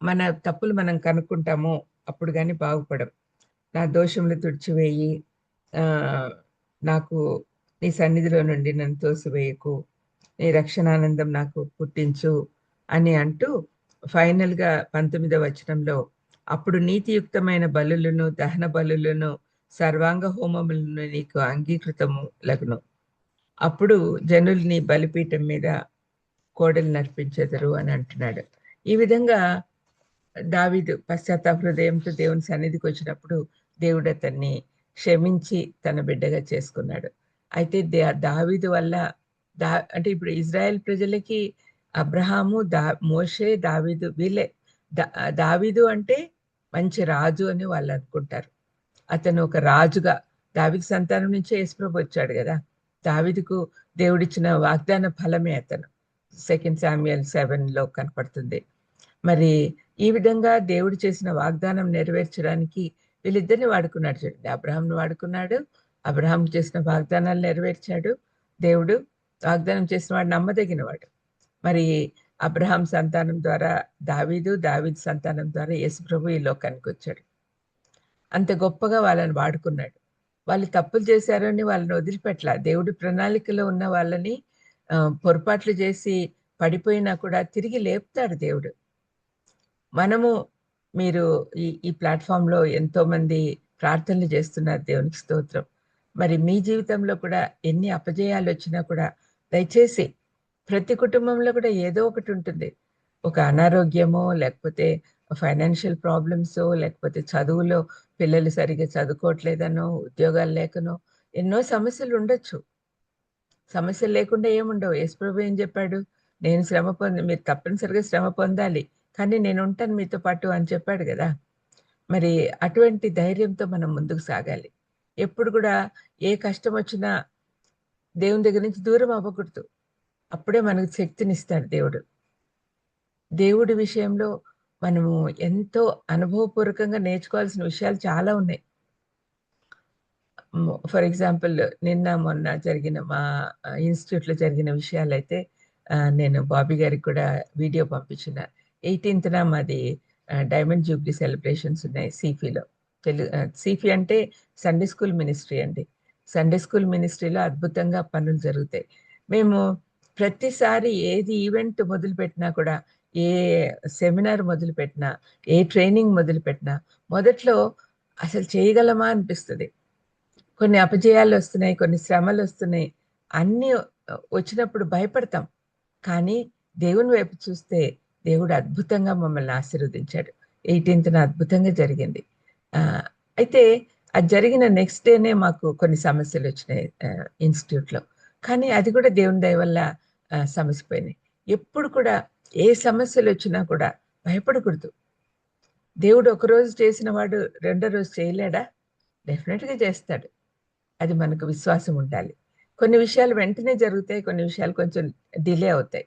మన తప్పులు మనం కనుక్కుంటామో అప్పుడు కానీ బాగుపడం. నా దోషములు తుడిచివేయి, నాకు నీ సన్నిధిలో నుండి నన్ను తోసివేయకు, నీ రక్షణానందం నాకు పుట్టించు అని అంటూ ఫైనల్గా 19వ వచనంలో అప్పుడు నీతియుక్తమైన బలులను, దహన బలులను, సర్వాంగ హోమములను నీకు అంగీకృతము లగును. అప్పుడు జనులు నీ బలిపీఠం మీద కోడలు నర్పించెదరు అని అంటున్నాడు. ఈ విధంగా దావీదు పశ్చాత్తాప హృదయంతో దేవుని సన్నిధికి వచ్చినప్పుడు దేవుడు అతన్ని క్షమించి తన బిడ్డగా చేసుకున్నాడు. అయితే దావీదు వల్ల అంటే ఇప్పుడు ఇజ్రాయెల్ ప్రజలకి అబ్రహాము, మోషే, దావీదు వీళ్ళే. దావీదు అంటే మంచి రాజు అని వాళ్ళు అనుకుంటారు. అతను ఒక రాజుగా, దావీదు సంతానం నుంచే యేసుప్రభు వచ్చాడు కదా. దావీదుకు దేవుడిచ్చిన వాగ్దాన ఫలమే అతను. 2 Samuel 7లో కనపడుతుంది. మరి ఈ విధంగా దేవుడు చేసిన వాగ్దానం నెరవేర్చడానికి వీళ్ళిద్దరిని వాడుకున్నాడు. చూడండి, అబ్రహాంను వాడుకున్నాడు, అబ్రహాం చేసిన వాగ్దానాలు నెరవేర్చాడు. దేవుడు వాగ్దానం చేసిన వాడు నమ్మదగినవాడు. మరి అబ్రహాం సంతానం ద్వారా దావీదు సంతానం ద్వారా యేసుప్రభు ఈ లోకానికి వచ్చాడు. అంత గొప్పగా వాళ్ళని వాడుకున్నాడు. వాళ్ళు తప్పులు చేశారని వాళ్ళని వదిలిపెట్టలా. దేవుడి ప్రణాళికలో ఉన్న వాళ్ళని పొరపాట్లు చేసి పడిపోయినా కూడా తిరిగి లేపుతాడు దేవుడు. మనము మీరు ఈ ప్లాట్ఫామ్లో ఎంతో మంది ప్రార్థనలు చేస్తున్నారు, దేవునికి స్తోత్రం. మరి మీ జీవితంలో కూడా ఎన్ని అపజయాలు వచ్చినా కూడా దయచేసి, ప్రతి కుటుంబంలో కూడా ఏదో ఒకటి ఉంటుంది. ఒక అనారోగ్యమో, లేకపోతే ఫైనాన్షియల్ ప్రాబ్లమ్స్, లేకపోతే చదువులో పిల్లలు సరిగ్గా చదువుకోవట్లేదనో, ఉద్యోగాలు లేకనో ఎన్నో సమస్యలు ఉండొచ్చు. సమస్యలు లేకుండా ఏముండవు. యేసుప్రభు ఏం చెప్పాడు? నేను మీరు తప్పనిసరిగా శ్రమ పొందాలి, కానీ నేను ఉంటాను మీతో పాటు అని చెప్పాడు కదా. మరి అటువంటి ధైర్యంతో మనం ముందుకు సాగాలి. ఎప్పుడు కూడా ఏ కష్టం వచ్చినా దేవుని దగ్గర నుంచి దూరం అవ్వకూడదు. అప్పుడే మనకు శక్తినిస్తాడు దేవుడు. దేవుడి విషయంలో మనము ఎంతో అనుభవపూర్వకంగా నేర్చుకోవాల్సిన విషయాలు చాలా ఉన్నాయి. ఫర్ ఎగ్జాంపుల్, మొన్న జరిగిన మా ఇన్స్టిట్యూట్లో జరిగిన విషయాలైతే నేను బాబీ గారికి కూడా వీడియో పంపించిన. 18th మాది డైమండ్ జూబ్లీ సెలబ్రేషన్స్ ఉన్నాయి సీఫీలో. సీఫీ అంటే సండే స్కూల్ మినిస్ట్రీ అండి. సండే స్కూల్ మినిస్ట్రీలో అద్భుతంగా పనులు జరుగుతాయి. మేము ప్రతిసారి ఏది ఈవెంట్ మొదలుపెట్టినా కూడా, ఏ సెమినార్ మొదలుపెట్టినా, ఏ ట్రైనింగ్ మొదలుపెట్టినా మొదట్లో అసలు చేయగలమా అనిపిస్తుంది. కొన్ని అపజయాలు వస్తున్నాయి, కొన్ని శ్రమలు వస్తున్నాయి. అన్నీ వచ్చినప్పుడు భయపడతాం. కానీ దేవుని వైపు చూస్తే దేవుడు అద్భుతంగా మమ్మల్ని ఆశీర్వదించాడు. 18th అద్భుతంగా జరిగింది. అయితే అది జరిగిన నెక్స్ట్ డేనే మాకు కొన్ని సమస్యలు వచ్చినాయి ఇన్స్టిట్యూట్లో. కానీ అది కూడా దేవుని దయ వల్ల సమసిపోయినాయి. ఎప్పుడు కూడా ఏ సమస్యలు వచ్చినా కూడా భయపడకూడదు. దేవుడు ఒకరోజు చేసిన వాడు రెండో రోజు చేయలేడా? డెఫినెట్గా చేస్తాడు. అది మనకు విశ్వాసం ఉండాలి. కొన్ని విషయాలు వెంటనే జరుగుతాయి, కొన్ని విషయాలు కొంచెం డిలే అవుతాయి.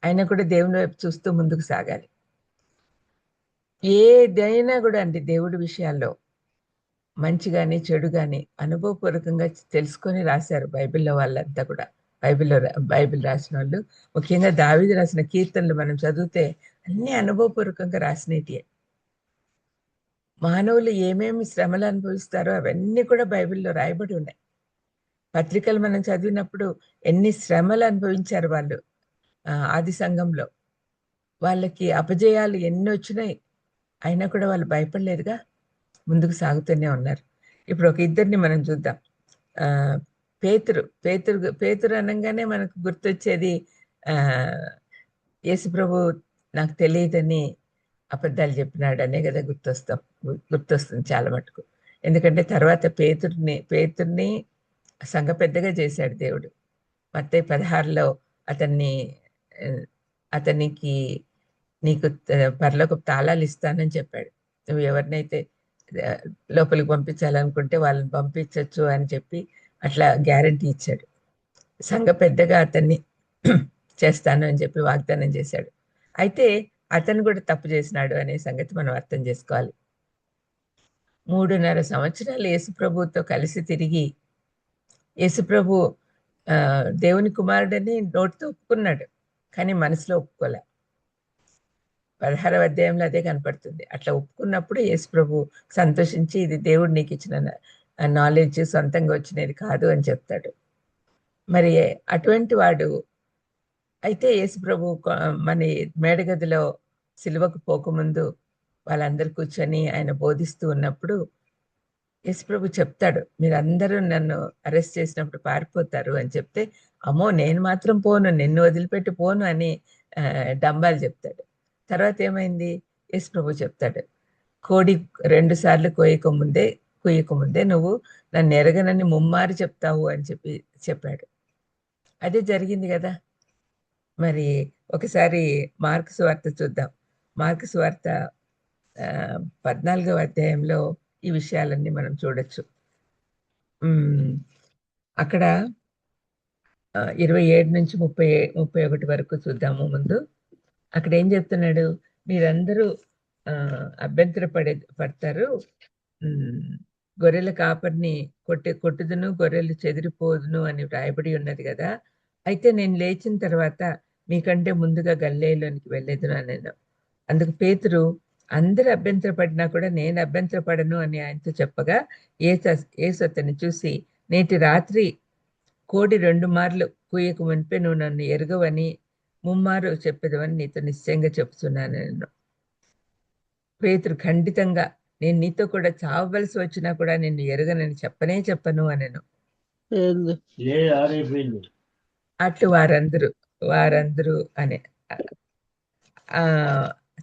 అయినా కూడా దేవుని వైపు చూస్తూ ముందుకు సాగాలి. ఏదైనా కూడా అండి, దేవుడి విషయాల్లో మంచి కానీ చెడు కానీ అనుభవపూర్వకంగా తెలుసుకొని రాశారు బైబిల్లో వాళ్ళంతా కూడా. బైబిల్ రాసిన వాళ్ళు, ముఖ్యంగా దావీదు రాసిన కీర్తనలు మనం చదివితే అన్నీ అనుభవపూర్వకంగా రాసినటియే. మానవులు ఏమేమి శ్రమలు అనుభవిస్తారో అవన్నీ కూడా బైబిల్లో రాయబడి ఉన్నాయి. పత్రికలు మనం చదివినప్పుడు ఎన్ని శ్రమలు అనుభవించారు వాళ్ళు. ఆది సంఘంలో వాళ్ళకి అపజయాలు ఎన్ని వచ్చినాయి, అయినా కూడా వాళ్ళు భయపడలేదుగా, ముందుకు సాగుతూనే ఉన్నారు. ఇప్పుడు ఒక ఇద్దరిని మనం చూద్దాం. పేతురు అనగానే మనకు గుర్తొచ్చేది యేసుప్రభు నాకు తెలియదని అబద్ధాలు చెప్పినాడు అనే కదా గుర్తొస్తుంది చాలా మటుకు. ఎందుకంటే తర్వాత పేతుర్ని సంఘ పెద్దగా చేశాడు దేవుడు. మత్తయి 16లో అతనికి నీకు పరలోకపు తాళాలు ఇస్తానని చెప్పాడు. నువ్వు ఎవరినైతే లోపలికి పంపించాలనుకుంటే వాళ్ళని పంపించవచ్చు అని చెప్పి అట్లా గ్యారంటీ ఇచ్చాడు. సంఘ పెద్దగా అతన్ని చేస్తాను అని చెప్పి వాగ్దానం చేశాడు. అయితే అతను కూడా తప్పు చేసినాడు అనే సంగతి మనం అర్థం చేసుకోవాలి. 3.5 సంవత్సరాలు యేసుప్రభుతో కలిసి తిరిగి, యేసుప్రభు దేవుని కుమారుడని నోటితో ఒప్పుకున్నాడు, కానీ మనసులో ఒప్పుకోలే. 16వ అధ్యాయంలో అదే కనపడుతుంది. అట్లా ఒప్పుకున్నప్పుడు యేసుప్రభు సంతోషించి, ఇది దేవుడు నీకు ఇచ్చిన నాలెడ్జ్, సొంతంగా వచ్చినది కాదు అని చెప్తాడు. మరి అటువంటి వాడు అయితే యేసుప్రభు మన మేడగదిలో సిలువకు పోకముందు వాళ్ళందరూ కూర్చొని ఆయన బోధిస్తూ ఉన్నప్పుడు యేసుప్రభు చెప్తాడు, మీరందరూ నన్ను అరెస్ట్ చేసినప్పుడు పారిపోతారు అని చెప్తే, అమ్మో నేను మాత్రం పోను, నిన్ను వదిలిపెట్టి పోను అని డంబాలు చెప్తాడు. తర్వాత ఏమైంది? యేసుప్రభు చెప్తాడు, కోడి 2 సార్లు కోయక ముందే కుయ్యకు ముందే నువ్వు నన్ను ఎరగనని ముమ్మారు చెప్తావు అని చెప్పాడు. అదే జరిగింది కదా. మరి ఒకసారి మార్కు సువార్త చూద్దాం. మార్కు సువార్త 14వ అధ్యాయంలో ఈ విషయాలన్నీ మనం చూడొచ్చు. అక్కడ 27 నుంచి 31 వరకు చూద్దాము. ముందు అక్కడ ఏం చెప్తున్నాడు, మీరందరూ అభ్యంతర పడతారు, గొర్రెల కాపరిని కొట్టుదును గొర్రెలు చెదిరిపోదును అని వ్రాయబడి ఉన్నది కదా. అయితే నేను లేచిన తర్వాత మీకంటే ముందుగా గలిలయలోనికి వెళ్ళేదును నేను. అందుకు పేతురు, అందరు అభ్యంతర పడినా కూడా నేను అభ్యంతర పడను అని ఆయనతో చెప్పగా, యేసు అతన్ని చూసి, నేటి రాత్రి కోడి 2 మార్లు కూయకు మునిపే నువ్వు నన్ను ఎరుగవని ముమ్మారు చెప్పేదవని నీతో నిశ్చయంగా చెప్తున్నాను నేను. పేతురు ఖండితంగా, నేను నీతో కూడా చావవలసి వచ్చినా కూడా నిన్ను ఎరుగనని చెప్పను అనెను. అట్లు వారందరూ అనే.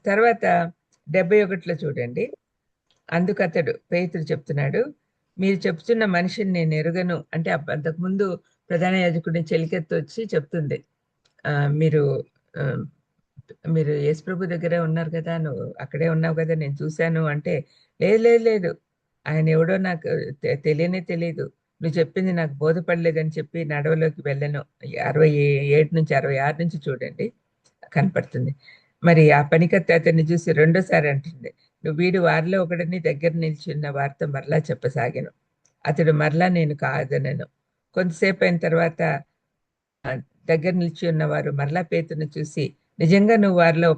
తర్వాత 71లో చూడండి. అందుకు అతడు పేతురు చెప్తున్నాడు, మీరు చెప్తున్న మనిషిని నేను ఎరుగను అంటే, అంతకుముందు ప్రధాన యాజకుడిని చెలికెత్తి వచ్చి చెప్తుంది, మీరు యేసుప్రభు దగ్గరే ఉన్నారు కదా, నువ్వు అక్కడే ఉన్నావు కదా, నేను చూశాను అంటే, లేదు ఆయన ఎవడో నాకు తెలియదు, నువ్వు చెప్పింది నాకు బోధపడలేదని చెప్పి నడవలోకి వెళ్ళను. 67 నుంచి 66 నుంచి చూడండి కనపడుతుంది. మరి ఆ పనికత్తి అతన్ని చూసి రెండోసారి అంటుంది, నువ్వు వీడు వారిలో ఒకడిని దగ్గర నిలిచిన వారితో మరలా చెప్పసాగాను. అతడు మరలా నేను కాదనను. కొంతసేపు అయిన తర్వాత దగ్గర నిలిచి ఉన్నవారు మరలా పేతురుని చూసి, నిజంగా నువ్వు వారిలో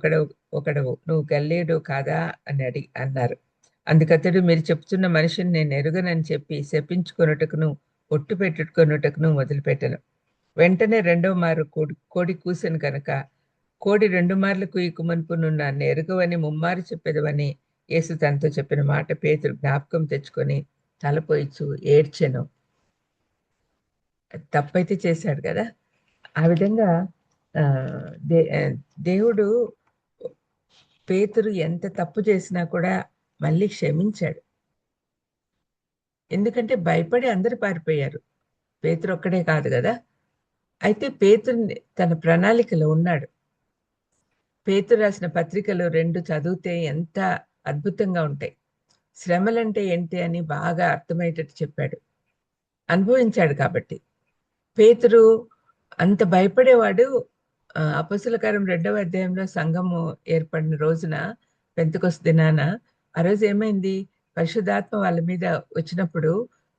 ఒకడవు, నువ్వు గల్లీయుడు కాదా అని అన్నారు. అందుకతడు, మీరు చెప్తున్న మనిషిని నేను ఎరుగనని చెప్పి శపించుకొనుటకును ఒట్టు పెట్టుకొనుటకును మొదలుపెట్టను. వెంటనే 2వ మారు కోడి కూసెను కనుక, కోడి 2 మార్లు కుయ్యకు మునుపు నువ్వు నన్ను ఎరుగవని ముమ్మారు చెప్పేదవని యేసు తనతో చెప్పిన మాట పేతురు జ్ఞాపకం తెచ్చుకొని తలపోయిచు ఏడ్చెను. తప్పైతే చేశాడు కదా. ఆ విధంగా దేవుడు పేతురు ఎంత తప్పు చేసినా కూడా మళ్ళీ క్షమించాడు. ఎందుకంటే భయపడి అందరు పారిపోయారు, పేతురు ఒక్కడే కాదు కదా. అయితే పేతురు తన ప్రణాళికలో ఉన్నాడు. పేతురు రాసిన పత్రికలు 2 చదివితే ఎంత అద్భుతంగా ఉంటాయి. శ్రమలంటే ఏంటి అని బాగా అర్థమయ్యేటట్టు చెప్పాడు, అనుభవించాడు కాబట్టి. పేతురు అంత భయపడేవాడు. అపొస్తలుల కార్యం 2వ అధ్యాయంలో సంఘము ఏర్పడిన రోజున, పెంతెకొస్తు దినాన, ఆ రోజు ఏమైంది, పరిశుద్ధాత్మ వాళ్ళ మీద వచ్చినప్పుడు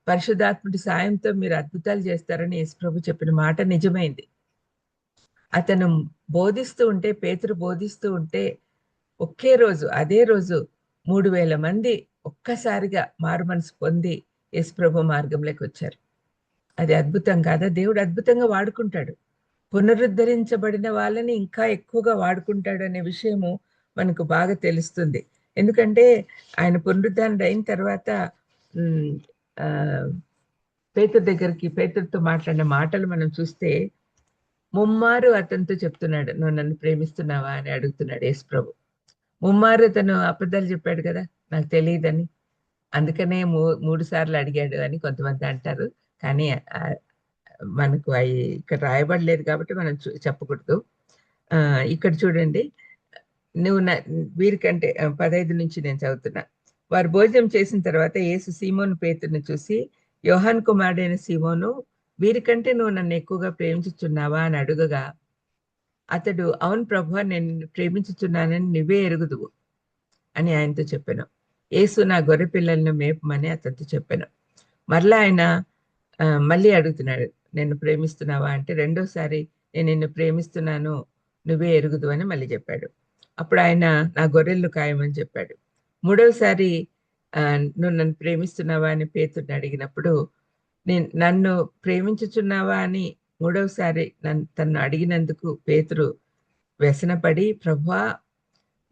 పరిశుద్ధాత్ముడి సాయంతో మీరు అద్భుతాలు చేస్తారని యేసుప్రభు చెప్పిన మాట నిజమైంది. అతను బోధిస్తూ ఉంటే, పేతురు బోధిస్తూ ఉంటే, ఒకే రోజు అదే రోజు 3000 మంది ఒక్కసారిగా మారు మనసు పొంది యేసుప్రభు మార్గంలోకి వచ్చారు. అది అద్భుతం కాదా? దేవుడు అద్భుతంగా వాడుకుంటాడు. పునరుద్ధరించబడిన వాళ్ళని ఇంకా ఎక్కువగా వాడుకుంటాడు అనే విషయము మనకు బాగా తెలుస్తుంది. ఎందుకంటే ఆయన పునరుద్ధరణ అయిన తర్వాత పేతురుతో మాట్లాడిన మాటలు మనం చూస్తే, ముమ్మారు అతనితో చెప్తున్నాడు, నువ్వు నన్ను ప్రేమిస్తున్నావా అని అడుగుతున్నాడు యేసుప్రభు. ముమ్మారు అతను అబద్ధాలు చెప్పాడు కదా, నాకు తెలియదని. అందుకనే 3 సార్లు అడిగాడు అని కొంతమంది అంటారు. కానీ మనకు అవి ఇక్కడ రాయబడలేదు కాబట్టి మనం చెప్పకూడదు. ఇక్కడ చూడండి, నువ్వు వీరికంటే 15 నుంచి నేను చదువుతున్నా. వారు భోజనం చేసిన తర్వాత యేసు సీమోను పేతురుని చూసి, యోహాను కుమారుడైన సీమోను, వీరికంటే నువ్వు నన్ను ఎక్కువగా ప్రేమించుచున్నావా అని అడుగగా, అతడు, అవును ప్రభువా, నేను ప్రేమించుచున్నానని నువ్వే ఎరుగుదువు అని ఆయనతో చెప్పాను. యేసు, నా గొర్రె పిల్లలను మేపమని అతనితో చెప్పాను. మరలా ఆయన మళ్ళీ అడుగుతున్నాడు, నేను ప్రేమిస్తున్నావా అంటే, రెండోసారి నేను నిన్ను ప్రేమిస్తున్నాను, నువ్వే ఎరుగుదు అని మళ్ళీ చెప్పాడు. అప్పుడు ఆయన, నా గొర్రెలు కాయమని చెప్పాడు. మూడవసారి నువ్వు నన్ను ప్రేమిస్తున్నావా అని పేతురుని అడిగినప్పుడు, నన్ను ప్రేమించుచున్నావా అని మూడవసారి తను అడిగినందుకు పేతురు వ్యసనపడి, ప్రభువా,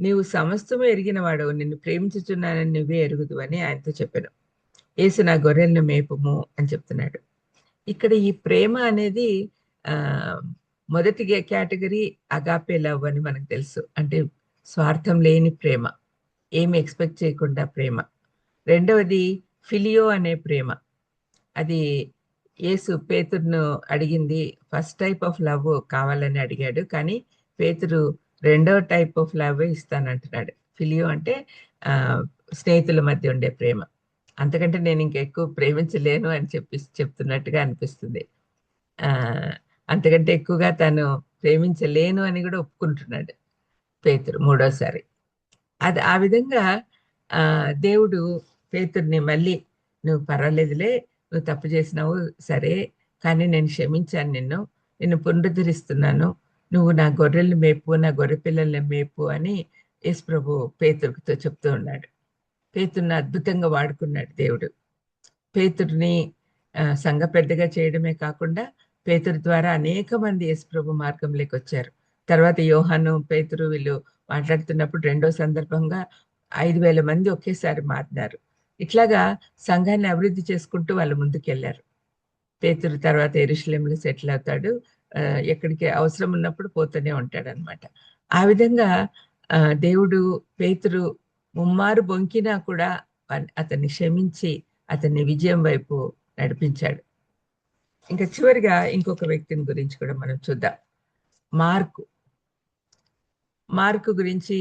నీవు సమస్తము ఎరిగిన వాడవు, నిన్ను ప్రేమించుచున్నానని నువ్వే ఎరుగుదు అని ఆయనతో చెప్పాను. యేసు, నా గొర్రెలను మేపుము అని చెప్తున్నాడు. ఇక్కడ ఈ ప్రేమ అనేది మొదటి కేటగిరీ అగాపే లవ్ అని మనకు తెలుసు. అంటే స్వార్థం లేని ప్రేమ, ఏమి ఎక్స్పెక్ట్ చేయకుండా ప్రేమ. రెండవది ఫిలియో అనే ప్రేమ. అది యేసు పేతురును అడిగింది. ఫస్ట్ టైప్ ఆఫ్ లవ్ కావాలని అడిగాడు, కానీ పేతురు రెండో టైప్ ఆఫ్ లవ్ ఇస్తానంటున్నాడు. ఫిలియో అంటే స్నేహితుల మధ్య ఉండే ప్రేమ. అంతకంటే నేను ఇంకెక్కువ ప్రేమించలేను అని చెప్తున్నట్టుగా అనిపిస్తుంది. అంతకంటే ఎక్కువగా తను ప్రేమించలేను అని కూడా ఒప్పుకుంటున్నాడు పేతురు మూడోసారి. అది ఆ విధంగా దేవుడు పేతుర్ని మళ్ళీ, నువ్వు పర్వాలేదులే, నువ్వు తప్పు చేసినావు సరే, కానీ నేను క్షమించాను, నిన్ను పునరుద్ధరిస్తున్నాను, నువ్వు నా గొర్రెల్ని మేపు, నా గొర్రె పిల్లల్ని మేపు అని యేసు ప్రభు పేతురుతో చెప్తూ ఉన్నాడు. పేతుర్ని అద్భుతంగా వాడుకున్నాడు దేవుడు. పేతుర్ని సంఘ పెద్దగా చేయడమే కాకుండా పేతురు ద్వారా అనేక మంది యేసు ప్రభు మార్గంలోకి వచ్చారు. తర్వాత యోహాను, పేతురు వీళ్ళు మాట్లాడుతున్నప్పుడు రెండో సందర్భంగా 5,000 మంది ఒకేసారి మారినారు. ఇట్లాగా సంఘాన్ని అభివృద్ధి చేసుకుంటూ వాళ్ళు ముందుకెళ్లారు. పేతురు తర్వాత యెరూషలేములో సెటిల్ అవుతాడు. ఎక్కడికి అవసరం ఉన్నప్పుడు పోతూనే ఉంటాడు అనమాట. ఆ విధంగా దేవుడు పేతురు ముమ్మారు బొంకినా కూడా అతన్ని క్షమించి అతన్ని విజయం వైపు నడిపించాడు. ఇంకా చివరిగా ఇంకొక వ్యక్తిని గురించి కూడా మనం చూద్దాం. మార్కు గురించి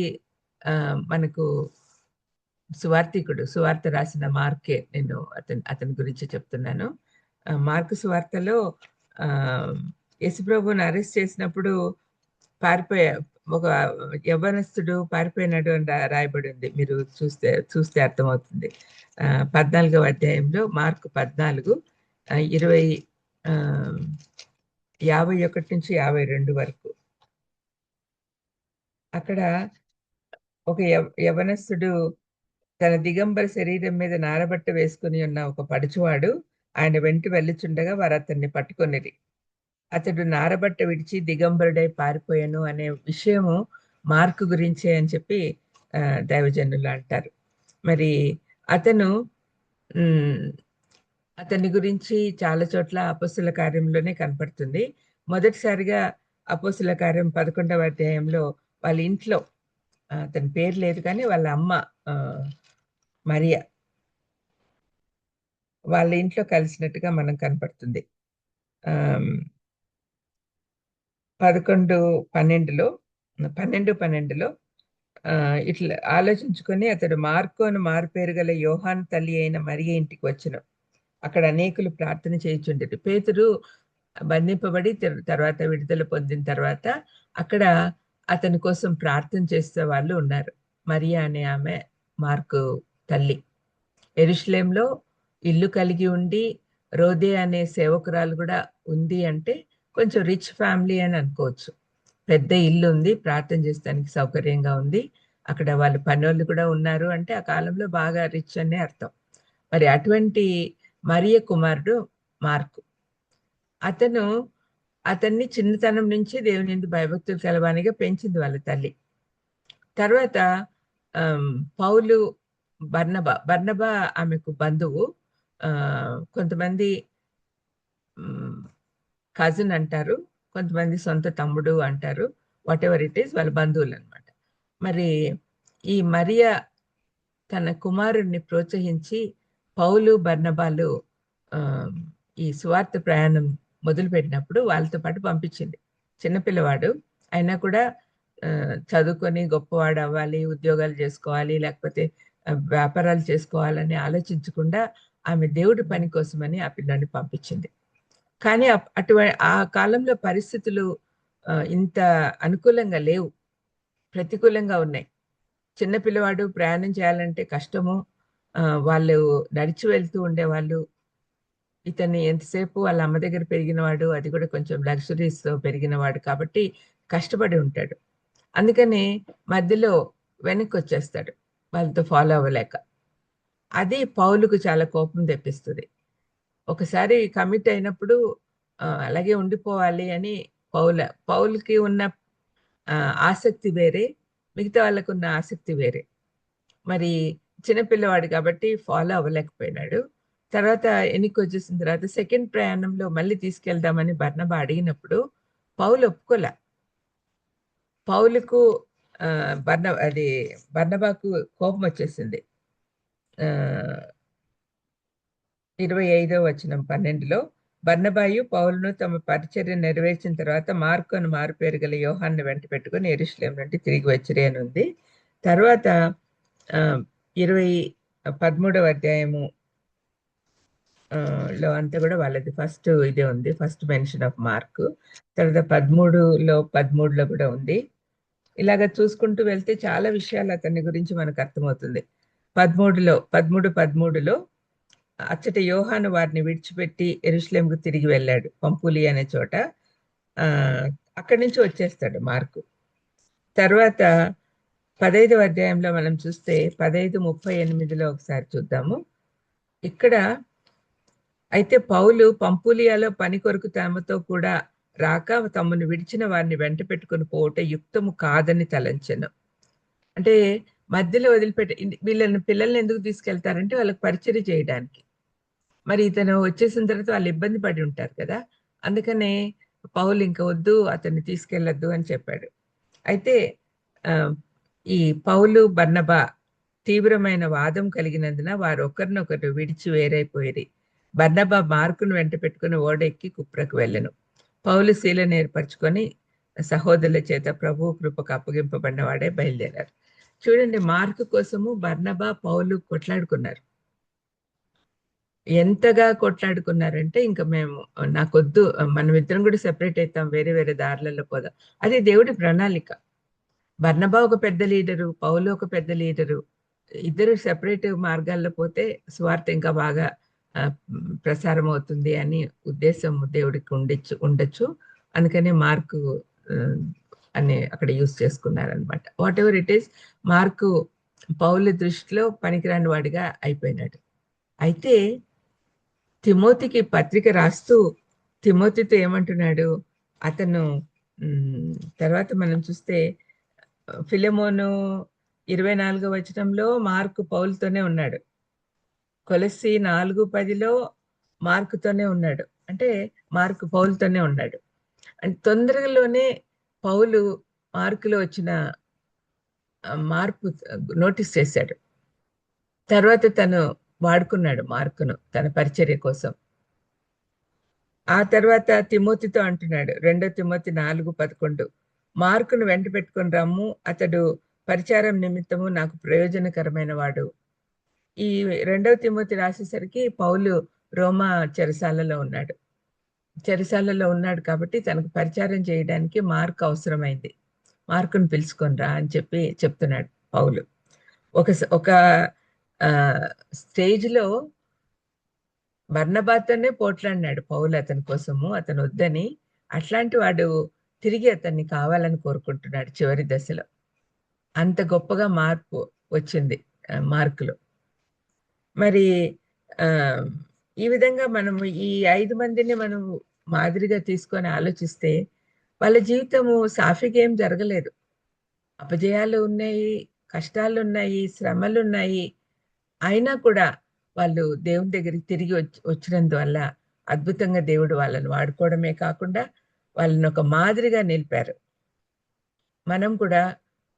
మనకు సువార్త రాసిన మార్కే నేను అతని గురించి చెప్తున్నాను. మార్కు సువార్తలో యేసుప్రభుని అరెస్ట్ చేసినప్పుడు ఒక యవ్వనస్తుడు పారిపోయినాడు అని రాయబడి ఉంది. మీరు చూస్తే అర్థమవుతుంది. 14వ అధ్యాయంలో మార్కు 14 51 నుంచి 52 వరకు. అక్కడ ఒక యవనస్తుడు తన దిగంబర శరీరం మీద నారబట్ట వేసుకుని ఉన్న ఒక పడుచువాడు ఆయన వెంట వెళ్ళుచుండగా వారు అతన్ని పట్టుకొనిరి. అతడు నారబట్ట విడిచి దిగంబరుడై పారిపోయాను అనే విషయము మార్కు గురించే అని చెప్పి దైవజనులు అంటారు. మరి అతని గురించి చాలా చోట్ల అపోస్తుల కార్యంలోనే కనపడుతుంది. మొదటిసారిగా అపోస్తుల కార్యం 11వ అధ్యాయంలో వాళ్ళ ఇంట్లో, అతని పేరు లేదు కానీ వాళ్ళ అమ్మ మరియా వాళ్ళ ఇంట్లో కలిసినట్టుగా మనం కనపడుతుంది. 12:12లో ఇట్లా ఆలోచించుకొని అతడు మార్కు అని మారుపేరు గల యోహాను తల్లి అయిన మరియ ఇంటికి వచ్చెను. అక్కడ అనేకులు ప్రార్థన చేయుచుండేది. పేతురు బంధింపబడి తర్వాత విడుదల పొందిన తర్వాత అక్కడ అతని కోసం ప్రార్థన చేసే వాళ్ళు ఉన్నారు. మరియా అనే ఆమె మార్కు తల్లి. యెరూషలేంలో ఇల్లు కలిగి ఉండి రోదే అనే సేవకురాలు కూడా ఉంది అంటే కొంచెం రిచ్ ఫ్యామిలీ అని అనుకోవచ్చు. పెద్ద ఇల్లు ఉంది, ప్రార్థన చేస్తానికి సౌకర్యంగా ఉంది, అక్కడ వాళ్ళు పనోళ్ళు కూడా ఉన్నారు అంటే ఆ కాలంలో బాగా రిచ్ అనే అర్థం. మరి అటువంటి మరియ కుమారుడు మార్కు. అతన్ని చిన్నతనం నుంచి దేవుని యందు భయభక్తులు కలవానిగా పెంచింది వాళ్ళ తల్లి. తర్వాత పౌలు, బర్నబా ఆమెకు బంధువు. కొంతమంది కజిన్ అంటారు, కొంతమంది సొంత తమ్ముడు అంటారు. వాట్ ఎవర్ ఇట్ ఈస్, వాళ్ళ బంధువులు అనమాట. మరి ఈ మరియ తన కుమారుడిని ప్రోత్సహించి పౌలు, బర్నబాలు ఈ సువార్త ప్రయాణం మొదలుపెట్టినప్పుడు వాళ్ళతో పాటు పంపించింది. చిన్నపిల్లవాడు అయినా కూడా చదువుకొని గొప్పవాడు అవ్వాలి, ఉద్యోగాలు చేసుకోవాలి, లేకపోతే వ్యాపారాలు చేసుకోవాలని ఆలోచించకుండా ఆమె దేవుడి పని కోసమని ఆ పిల్లాన్ని పంపించింది. కానీ ఆ కాలంలో పరిస్థితులు ఇంత అనుకూలంగా లేవు, ప్రతికూలంగా ఉన్నాయి. చిన్నపిల్లవాడు ప్రయాణం చేయాలంటే కష్టము. వాళ్ళు నడిచి వెళ్తూ ఉండేవాళ్ళు. ఇతన్ని ఎంతసేపు వాళ్ళ అమ్మ దగ్గర పెరిగినవాడు, అది కూడా కొంచెం లగ్జరీస్ పెరిగినవాడు కాబట్టి కష్టపడి ఉంటాడు. అందుకని మధ్యలో వెనక్కి వచ్చేస్తాడు వాళ్ళతో ఫాలో అవ్వలేక. అది పౌలుకు చాలా కోపం తెప్పిస్తుంది. ఒకసారి కమిట్ అయినప్పుడు అలాగే ఉండిపోవాలి అని పౌలుకి ఉన్న ఆసక్తి వేరే, మిగతా వాళ్ళకు ఉన్న ఆసక్తి వేరే. మరి చిన్నపిల్లవాడు కాబట్టి ఫాలో అవ్వలేకపోయినాడు. తర్వాత ఎన్నిక వచ్చేసిన తర్వాత సెకండ్ ప్రయాణంలో మళ్ళీ తీసుకెళ్దామని బర్నబా అడిగినప్పుడు పౌలు ఒప్పుకోలే. పౌలుకు బర్నబాకు కోపం వచ్చేసింది. 25వ వచనం 12లో బర్నబాయు పౌలును తమ పరిచర్య నెరవేర్చిన తర్వాత మార్కు అని మారుపేరు గల యోహాన్ని వెంట పెట్టుకుని యెరూషలేము నుండి తిరిగి వచ్చిరి అని ఉంది. తర్వాత 13వ అధ్యాయము లో అంతా కూడా వాళ్ళది ఫస్ట్ ఇదే ఉంది, ఫస్ట్ మెన్షన్ ఆఫ్ మార్క్. తర్వాత 13లో కూడా ఉంది. ఇలాగ చూసుకుంటూ వెళ్తే చాలా విషయాలు అతని గురించి మనకు అర్థమవుతుంది. 13లో అచ్చట యోహాను వారిని విడిచిపెట్టి యెరూషలేముకు తిరిగి వెళ్ళాడు, పంపులి అనే చోట. అక్కడి నుంచి వచ్చేస్తాడు మార్కు. తర్వాత 15వ అధ్యాయంలో మనం చూస్తే 15:38లో ఒకసారి చూద్దాము. ఇక్కడ అయితే పౌలు పంపులియాలో పని కొరకు తమతో కూడా రాక తమను విడిచిన వారిని వెంట పెట్టుకుని పోవట యుక్తము కాదని తలంచెను. అంటే మధ్యలో వదిలిపెట్టి పిల్లల్ని ఎందుకు తీసుకెళ్తారంటే వాళ్ళకి పరిచర్య చేయడానికి. మరి ఇతను వచ్చేసిన తర్వాత వాళ్ళు ఇబ్బంది పడి ఉంటారు కదా, అందుకనే పౌలు ఇంకా వద్దు, అతన్ని తీసుకెళ్లొద్దు అని చెప్పాడు. అయితే ఈ పౌలు బర్నబా తీవ్రమైన వాదం కలిగినందున వారు ఒకరినొకరు విడిచి వేరైపోయి బర్నబా మార్కును వెంట పెట్టుకుని ఓడెక్కి కుప్రకు వెళ్ళను. పౌలు శీలను ఏర్పరచుకొని సహోదరుల చేత ప్రభు కృపకు అప్పగింపబడిన వాడే బయలుదేరారు. చూడండి, మార్కు కోసము బర్నబా పౌలు కొట్లాడుకున్నారు. ఎంతగా కొట్లాడుకున్నారంటే ఇంకా మేము నాకొద్దు, మనం ఇద్దరం కూడా సెపరేట్ అవుతాం, వేరే వేరే దారులలో పోదాం. అది దేవుడి ప్రణాళిక. బర్నబా ఒక పెద్ద లీడరు, పౌలు ఒక పెద్ద లీడరు. ఇద్దరు సెపరేట్ మార్గాల్లో పోతే స్వార్థ ఇంకా బాగా ప్రసారం అవుతుంది అని ఉద్దేశం దేవుడికి ఉండొచ్చు. అందుకనే మార్కు అని అక్కడ యూజ్ చేసుకున్నారనమాట. Whatever it is, Mark Paul దృష్టిలో పనికిరాని వాడిగా అయిపోయినాడు. అయితే తిమోతికి పత్రిక రాస్తూ తిమోతితో ఏమంటున్నాడు అతను, తర్వాత మనం చూస్తే ఫిలెమోను 24వ వచనంలో మార్కు పౌలుతోనే ఉన్నాడు. కొలస్సీ 4:10లో మార్కుతోనే ఉన్నాడు. అంటే మార్కు పౌలుతోనే ఉన్నాడు. అంటే తొందరలోనే పౌలు మార్కులో వచ్చిన మార్పు నోటీస్ చేశాడు. తర్వాత తను వాడుకున్నాడు మార్కును తన పరిచర్య కోసం. ఆ తర్వాత తిమోతితో అంటున్నాడు, 2 తిమోతి 4:11, మార్కును వెంట పెట్టుకుని రమ్ము, అతడు పరిచారం నిమిత్తము నాకు ప్రయోజనకరమైన వాడు. ఈ 2 తిమోతి రాసేసరికి పౌలు రోమా చెరసాలలో ఉన్నాడు కాబట్టి తనకు పరిచారం చేయడానికి మార్కు అవసరమైంది. మార్కును పిలుచుకొని రా అని చెప్తున్నాడు పౌలు. ఒక స్టేజ్లో బర్నబాతోనే పోట్లాడినాడు పౌలు అతని కోసము, అతను వద్దని. అట్లాంటి వాడు తిరిగి అతన్ని కావాలని కోరుకుంటున్నాడు చివరి దశలో. అంత గొప్పగా మార్పు వచ్చింది మార్కులో. మరి ఈ విధంగా మనము ఈ 5 మందిని మనం మాదిరిగా తీసుకొని ఆలోచిస్తే వాళ్ళ జీవితము సాఫీగా ఏం జరగలేదు. అపజయాలు ఉన్నాయి, కష్టాలు ఉన్నాయి, శ్రమలు ఉన్నాయి. అయినా కూడా వాళ్ళు దేవుని దగ్గరికి తిరిగి వచ్చినందువల్ల అద్భుతంగా దేవుడు వాళ్ళని వాడుకోవడమే కాకుండా వాళ్ళని ఒక మాదిరిగా నిలిపారు. మనం కూడా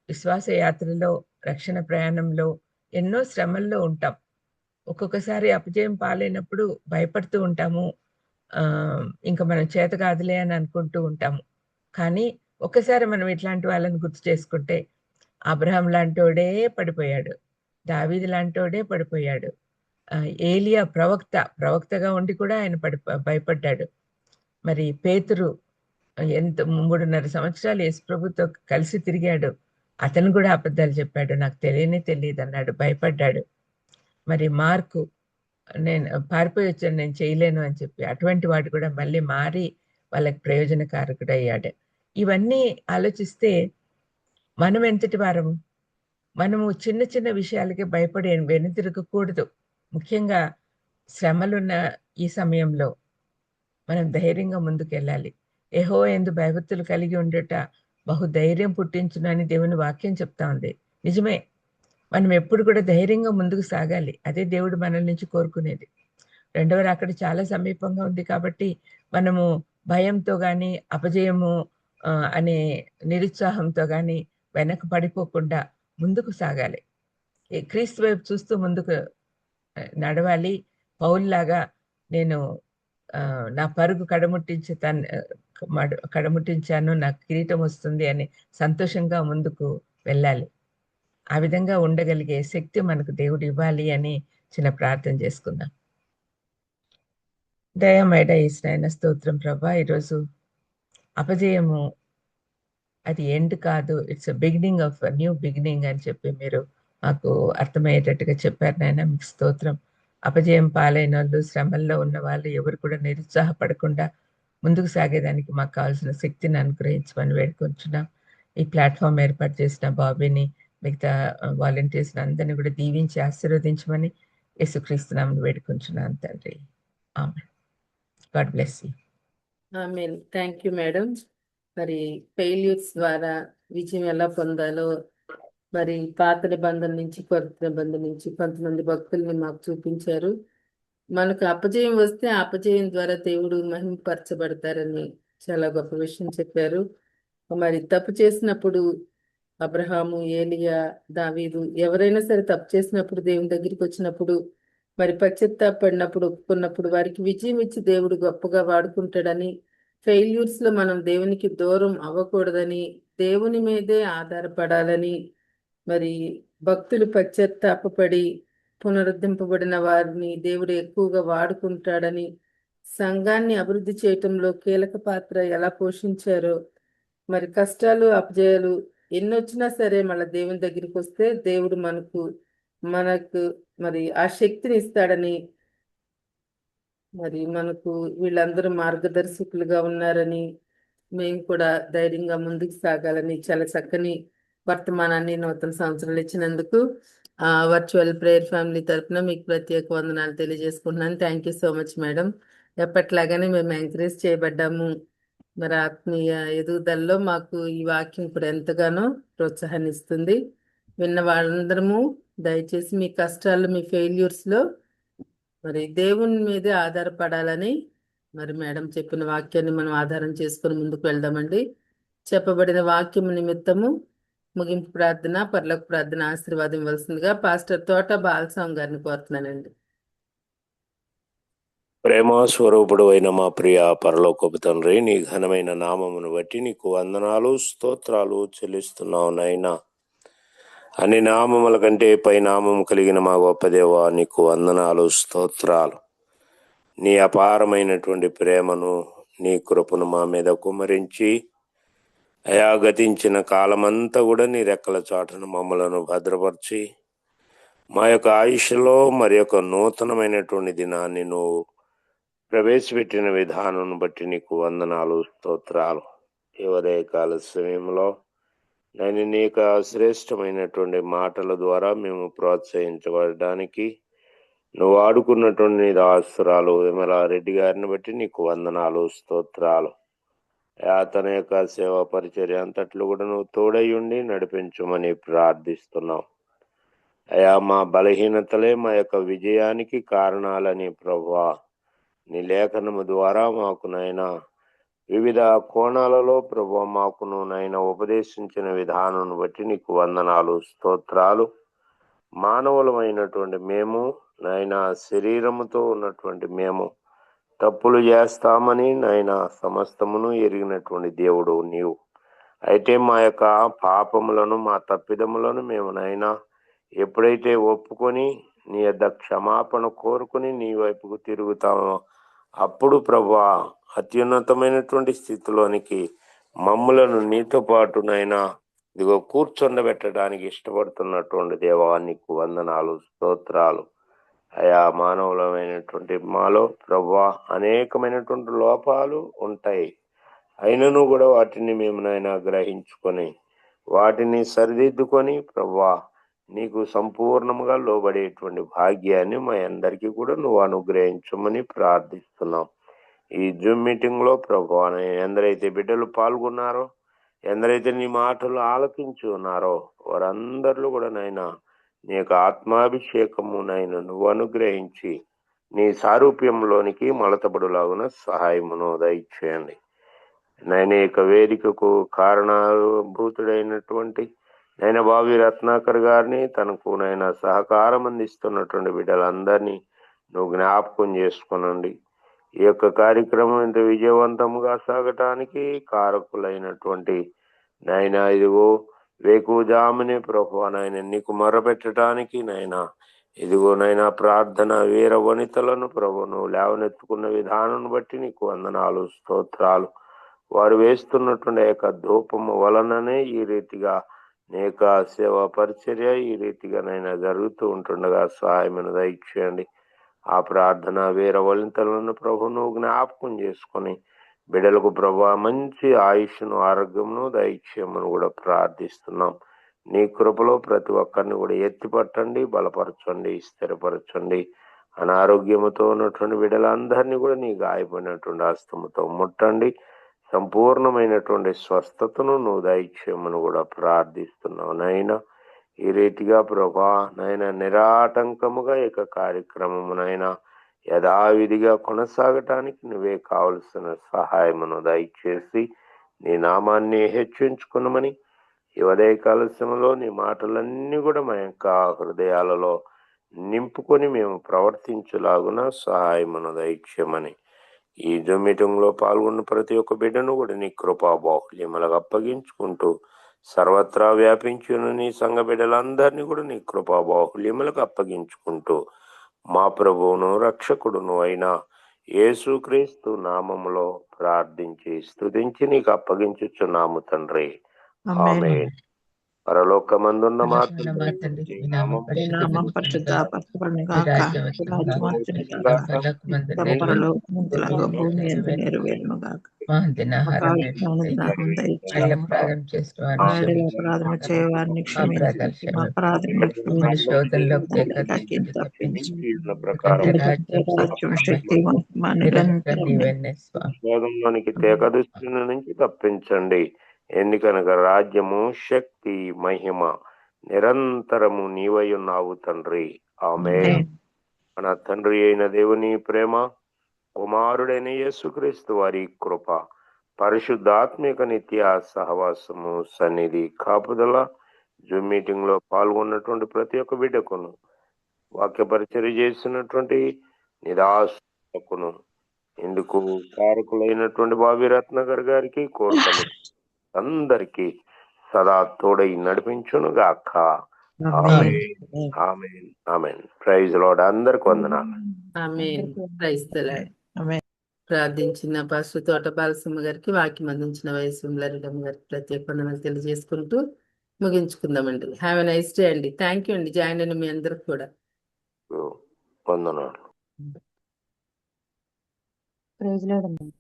విశ్వాస యాత్రలో, రక్షణ ప్రయాణంలో ఎన్నో శ్రమల్లో ఉంటాం. ఒక్కొక్కసారి అపజయం పాలైనప్పుడు భయపడుతూ ఉంటాము. ఇంకా మనం చేత కాదులే అని అనుకుంటూ ఉంటాము. కానీ ఒక్కసారి మనం ఇట్లాంటి వాళ్ళని గుర్తు చేసుకుంటే, అబ్రహాం లాంటోడే పడిపోయాడు, దావీదు లాంటోడే పడిపోయాడు, ఏలియా ప్రవక్తగా ఉండి కూడా ఆయన భయపడ్డాడు. మరి పేతురు 3.5 సంవత్సరాలు యేసుప్రభుతో కలిసి తిరిగాడు, అతను కూడా అబద్ధాలు చెప్పాడు, నాకు తెలియదు అన్నాడు, భయపడ్డాడు. మరి మార్కు, నేను పారిపోయి వచ్చాను, నేను చేయలేను అని చెప్పి అటువంటి వాడు కూడా మళ్ళీ మారి వాళ్ళకి ప్రయోజనకారకుడు అయ్యాడు. ఇవన్నీ ఆలోచిస్తే మనం ఎంతటి వారము? మనము చిన్న చిన్న విషయాలకి భయపడి వెనుతిరగకూడదు. ముఖ్యంగా శ్రమలున్న ఈ సమయంలో మనం ధైర్యంగా ముందుకెళ్ళాలి. యెహోవా యందు భయభక్తులు కలిగి ఉండట బహుధైర్యం పుట్టించును అని దేవుని వాక్యం చెప్తా ఉంది. నిజమే, మనం ఎప్పుడు కూడా ధైర్యంగా ముందుకు సాగాలి. అదే దేవుడు మనల నుంచి కోరుకునేది. 2వ రాకడ చాలా సమీపంగా ఉంది కాబట్టి మనము భయంతో కానీ, అపజయము అనే నిరుత్సాహంతో కానీ వెనక పడిపోకుండా ముందుకు సాగాలి. క్రీస్తు వైపు చూస్తూ ముందుకు నడవాలి. పౌల్లాగా నేను నా పరుగు కడముట్టించాను, నాకు కిరీటం వస్తుంది అని సంతోషంగా ముందుకు వెళ్ళాలి. ఆ విధంగా ఉండగలిగే శక్తి మనకు దేవుడు ఇవ్వాలి అని చిన్న ప్రార్థన చేసుకుందాం. దయమేడ ఈశ్వరైన స్తోత్రం ప్రభా. ఈరోజు అపజయము అది ఎండ్ కాదు, it's beginning of new beginning అని చెప్పి మీరు మాకు అర్థమయ్యేటట్టుగా చెప్పారు నాయన. మీకు స్తోత్రం. అపజయం పాలైన వాళ్ళు, శ్రమల్లో ఉన్న వాళ్ళు ఎవరు కూడా నిరుత్సాహపడకుండా ముందుకు సాగేదానికి మాకు కావాల్సిన శక్తిని అనుగ్రహించమని వేడుకొంచున్నాం. ఈ ప్లాట్ఫామ్ ఏర్పాటు చేసిన బాబీని, మిగతా వాలంటీర్స్ అందరినీ కూడా దీవించి ఆశీర్వదించమని యేసుక్రీస్తునామని వేడుకొంచున్నాను తండ్రి. ఆమేన్. God bless you. ఆమేన్. Thank you madam. మరి ఫెయిల్యూర్స్ ద్వారా విజయం ఎలా పొందాలో మరి పాత నిబంధన నుంచి కొత్త నిబంధన నుంచి కొంతమంది భక్తుల్ని మాకు చూపించారు. మనకు అపజయం వస్తే ఆ అపజయం ద్వారా దేవుడు మహిమపరచబడతారని చాలా గొప్ప విషయం చెప్పారు. మరి తప్పు చేసినప్పుడు అబ్రహాము, ఏలియా, దావీదు ఎవరైనా సరే తప్పు చేసినప్పుడు దేవుని దగ్గరికి వచ్చినప్పుడు మరి పశ్చాత్తాపడినప్పుడు, ఒప్పుకున్నప్పుడు వారికి విజయం ఇచ్చి దేవుడు గొప్పగా వాడుకుంటాడని, ఫెయిల్యూర్స్ లో మనం దేవునికి దూరం అవ్వకూడదని, దేవుని మీదే ఆధారపడాలని, మరి భక్తులు పశ్చాత్తాపడి పునరుద్ధరింపబడిన వారిని దేవుడు ఎక్కువగా వాడుకుంటాడని, సంఘాన్ని అభివృద్ధి చేయటంలో కీలక పాత్ర ఎలా పోషించారో, మరి కష్టాలు అపజయాలు ఎన్నొచ్చినా సరే మళ్ళీ దేవుని దగ్గరికి వస్తే దేవుడు మనకు మరి ఆ శక్తిని ఇస్తాడని, మరి మనకు వీళ్ళందరూ మార్గదర్శకులుగా ఉన్నారని, మేము కూడా ధైర్యంగా ముందుకు సాగాలని చాలా చక్కని వర్తమానాన్ని నూతన సంవత్సరాలు ఇచ్చినందుకు వర్చువల్ ప్రేయర్ ఫ్యామిలీ తరఫున మీకు ప్రత్యేక వందనాలు తెలియజేసుకుంటున్నాను. Thank you so much madam. ఎప్పట్లాగానే మేము ఎంకరేజ్ చేయబడ్డాము. మరి ఆత్మీయ ఎదుగుదలలో మాకు ఈ వాక్యం కూడా ఎంతగానో ప్రోత్సాహాన్ని ఇస్తుంది. విన్న వాళ్ళందరము దయచేసి మీ కష్టాలు, మీ ఫెయిల్యూర్స్లో మరి దేవుని మీదే ఆధారపడాలని మరి మేడం చెప్పిన వాక్యాన్ని మనం ఆధారం చేసుకొని ముందుకు వెళ్దామండి. చెప్పబడిన వాక్యం నిమిత్తము ముగింపు ప్రార్థన, పరలోక ప్రార్థన ఆశీర్వాదం ఇవ్వాల్సిందిగా పాస్టర్ తోట బాలస్వామి గారిని కోరుతున్నానండి. ప్రేమ స్వరూపుడు అయిన మా ప్రియ పరలోకపు తండ్రి, నీ ఘనమైన నామమును బట్టి నీకు వందనాలు, స్తోత్రాలు చెల్లిస్తున్నావు నాయనా. అన్ని నామముల కంటే పై నామం కలిగిన మా గొప్ప దేవా, నీకు వందనాలు, స్తోత్రాలు. నీ అపారమైనటువంటి ప్రేమను, నీ కృపను మా మీద కుమ్మరించి అయా గతించిన కాలమంతా కూడా నీ రెక్కల చాటును మమ్మలను భద్రపరిచి మా యొక్క ఆయుష్లో మరి యొక్క నూతనమైనటువంటి దినాన్ని నువ్వు ప్రవేశపెట్టిన విధానం బట్టి నీకు వందనాలు, స్తోత్రాలు. ఈ ఉదయకాల సమయంలో నేను నీ యొక్క శ్రేష్టమైనటువంటి మాటల ద్వారా మేము ప్రోత్సహించబడడానికి నువ్వు ఆడుకున్నటువంటి నీ దాసురాలు విమలారెడ్డి గారిని బట్టి నీకు వందనాలు, స్తోత్రాలు. తన యొక్క సేవా పరిచర్య అంతట్లో కూడా నువ్వు తోడై ఉండి నడిపించమని ప్రార్థిస్తున్నావు. అయా మా బలహీనతలే మా యొక్క విజయానికి కారణాలని ప్రభువా నీ లేఖనము ద్వారా మాకు నైనా వివిధ కోణాలలో ప్రభువా మాకును నైనా ఉపదేశించిన విధానం బట్టి నీకు వందనాలు, స్తోత్రాలు. మానవులమైనటువంటి మేము నైనా శరీరముతో ఉన్నటువంటి మేము తప్పులు చేస్తామని నైనా సమస్తమును ఎరిగినటువంటి దేవుడు నీవు. అయితే మా యొక్క పాపములను, మా తప్పిదములను మేము నైనా ఎప్పుడైతే ఒప్పుకొని నీ యొద్ద క్షమాపణ కోరుకుని నీ వైపుకు తిరుగుతామో అప్పుడు ప్రభువా అత్యున్నతమైనటువంటి స్థితిలోనికి మమ్ములను నీతో పాటు నైనా ఇదిగో కూర్చొండబెట్టడానికి ఇష్టపడుతున్నటువంటి దేవా నీకు వందనాలు, స్తోత్రాలు. అయా మానవులమైనటువంటి మాలో ప్రభువా అనేకమైనటువంటి లోపాలు ఉంటాయి. అయినను కూడా వాటిని మేము నైనా గ్రహించుకొని వాటిని సరిదిద్దుకొని ప్రభువా నీకు సంపూర్ణంగా లోబడేటువంటి భాగ్యాన్ని మా అందరికీ కూడా నువ్వు అనుగ్రహించమని ప్రార్థిస్తున్నాం. ఈ జూమ్ మీటింగ్ లో ప్రభువా ఎందరైతే బిడ్డలు పాల్గొన్నారో, ఎందరైతే నీ మాటలు ఆలకించి ఉన్నారో వారందరిలో కూడా నైనా నీ యొక్క ఆత్మాభిషేకము నైనా నువ్వు అనుగ్రహించి నీ సారూప్యంలోనికి మలతబడులాగున సహాయమును దయచేయండి. నైనా యొక్క వేదికకు కారణభూతుడైనటువంటి నైనా బావి రత్నాకర్ గారిని, తనకు నైనా సహకారం అందిస్తున్నటువంటి బిడ్డలందరినీ నువ్వు జ్ఞాపకం చేసుకునండి. ఈ యొక్క కార్యక్రమం ఇంత విజయవంతంగా సాగటానికి కారకులైనటువంటి నాయన ఇదిగో వేకువజామునే ప్రభువా నాయన నీకు మొరపెట్టడానికి నాయన ఇదిగో నైనా ప్రార్థన వీర వనితలను ప్రభు నువ్వు లేవనెత్తుకున్న విధానం బట్టి నీకు వందనాలు, స్తోత్రాలు. వారు వేస్తున్నటువంటి యొక్క ధూపము వలననే ఈ రీతిగా అనేక సేవా పరిచర్య ఈ రీతిగా నైనా జరుగుతూ ఉంటుండగా సహాయమును దయచేయండి. ఆ ప్రార్థన వీర వనితలను ప్రభు నువ్వు జ్ఞాపకం చేసుకొని బిడ్డలకు ప్రభు మంచి ఆయుష్ను ఆరోగ్యమును దయచేయమని కూడా ప్రార్థిస్తున్నాం. నీ కృపలో ప్రతి ఒక్కరిని కూడా ఎత్తిపట్టండి, బలపరచండి, స్థిరపరచండి. అనారోగ్యముతో ఉన్నటువంటి బిడ్డలందరినీ కూడా నీ గాయపడినటువంటి హస్తముతో ముట్టండి. సంపూర్ణమైనటువంటి స్వస్థతను నువ్వు దయచేయమని కూడా ప్రార్థిస్తున్నావు నైనా. ఈ రీతిగా ప్రభా నైనా నిరాటంకముగా ఇక కార్యక్రమమునైనా యథావిధిగా కొనసాగటానికి నువ్వే కావలసిన సహాయమును దయచేసి నీ నామాన్ని హెచ్చించుకునమని ఈ ఉదయకాల సమయంలో నీ మాటలన్నీ కూడా మా యొక్క హృదయాలలో నింపుకొని మేము ప్రవర్తించులాగున సహాయమును దయచేయమని ఈ జూమ్ మీటింగ్ లో పాల్గొన్న ప్రతి ఒక్క బిడ్డను కూడా నీ కృపా బాహుల్యములకు అప్పగించుకుంటూ సర్వత్రా వ్యాపించిన నీ సంఘ బిడ్డలందరినీ కూడా నీ కృపా బాహుల్యములకు అప్పగించుకుంటూ మా ప్రభువును రక్షకుడును అయిన యేసుక్రీస్తు నామములో ప్రార్థించి స్తుతించి నీకు అప్పగించుచున్నాము తండ్రి. ఆమేన్. పరలోకమందున్న మా తండ్రి, నీ నామం పరిశుద్ధపరచబడును గాక, నీ రాజ్యం వచ్చును గాక, నీ పరలోకమందులాగా భూమి యందు నెరవేరును గాక. మాకు కావలసిన అనుగ్రహం దయచేయము. మా యెడల అపరాధము చేయవారిని క్షమించు, మా అపరాధములు క్షమించు, తప్పించు. ప్రకారం ఎందుకంటే రాజ్యం, శక్తి, మహిమ నిరంతరం శోధంలోనికి తెగదుస్తున్న నుంచి తప్పించండి. ఎందుకనగా రాజ్యము, శక్తి, మహిమ నిరంతరము నీవై ఉన్నావు తండ్రి. ఆమేన్. మన తండ్రి అయిన దేవుని ప్రేమ, కుమారుడైన యేసుక్రీస్తు వారి కృప, పరిశుద్ధాత్మిక నిత్య సహవాసము, సన్నిధి, కాపుదల జూమ్ మీటింగ్ లో పాల్గొన్నటువంటి ప్రతి ఒక్క బిడ్డకును, వాక్య పరిచర్య చేసినటువంటి నిదాసుకును, ఇందుకు కారకులైనటువంటి బాబీ రత్నగర్ గారికి, కోరుకము అందరికి సదా తోడై నడిపించును గాక. ఆమేన్. ఆమేన్. ఆమేన్. Praise lord. అందరికి వందనాలు. ఆమేన్. Praise the lord. ఆమేన్. ప్రార్థించిన పాస్టర్ తోట బాలసింహ గారికి, వాక్యం అందించిన వైశ్వంలరెడ్డి గారికి ప్రత్యేక వందనాలు తెలియజేసుకుంటూ ముగించుకుందామండి. హ్యావ్ ఎ నైస్ డే అండి. థ్యాంక్ యూ అండి, జాయిన్ అయిన మీ అందరికి కూడా వందనాలు. ప్రైజ్ లార్డ్ అండి.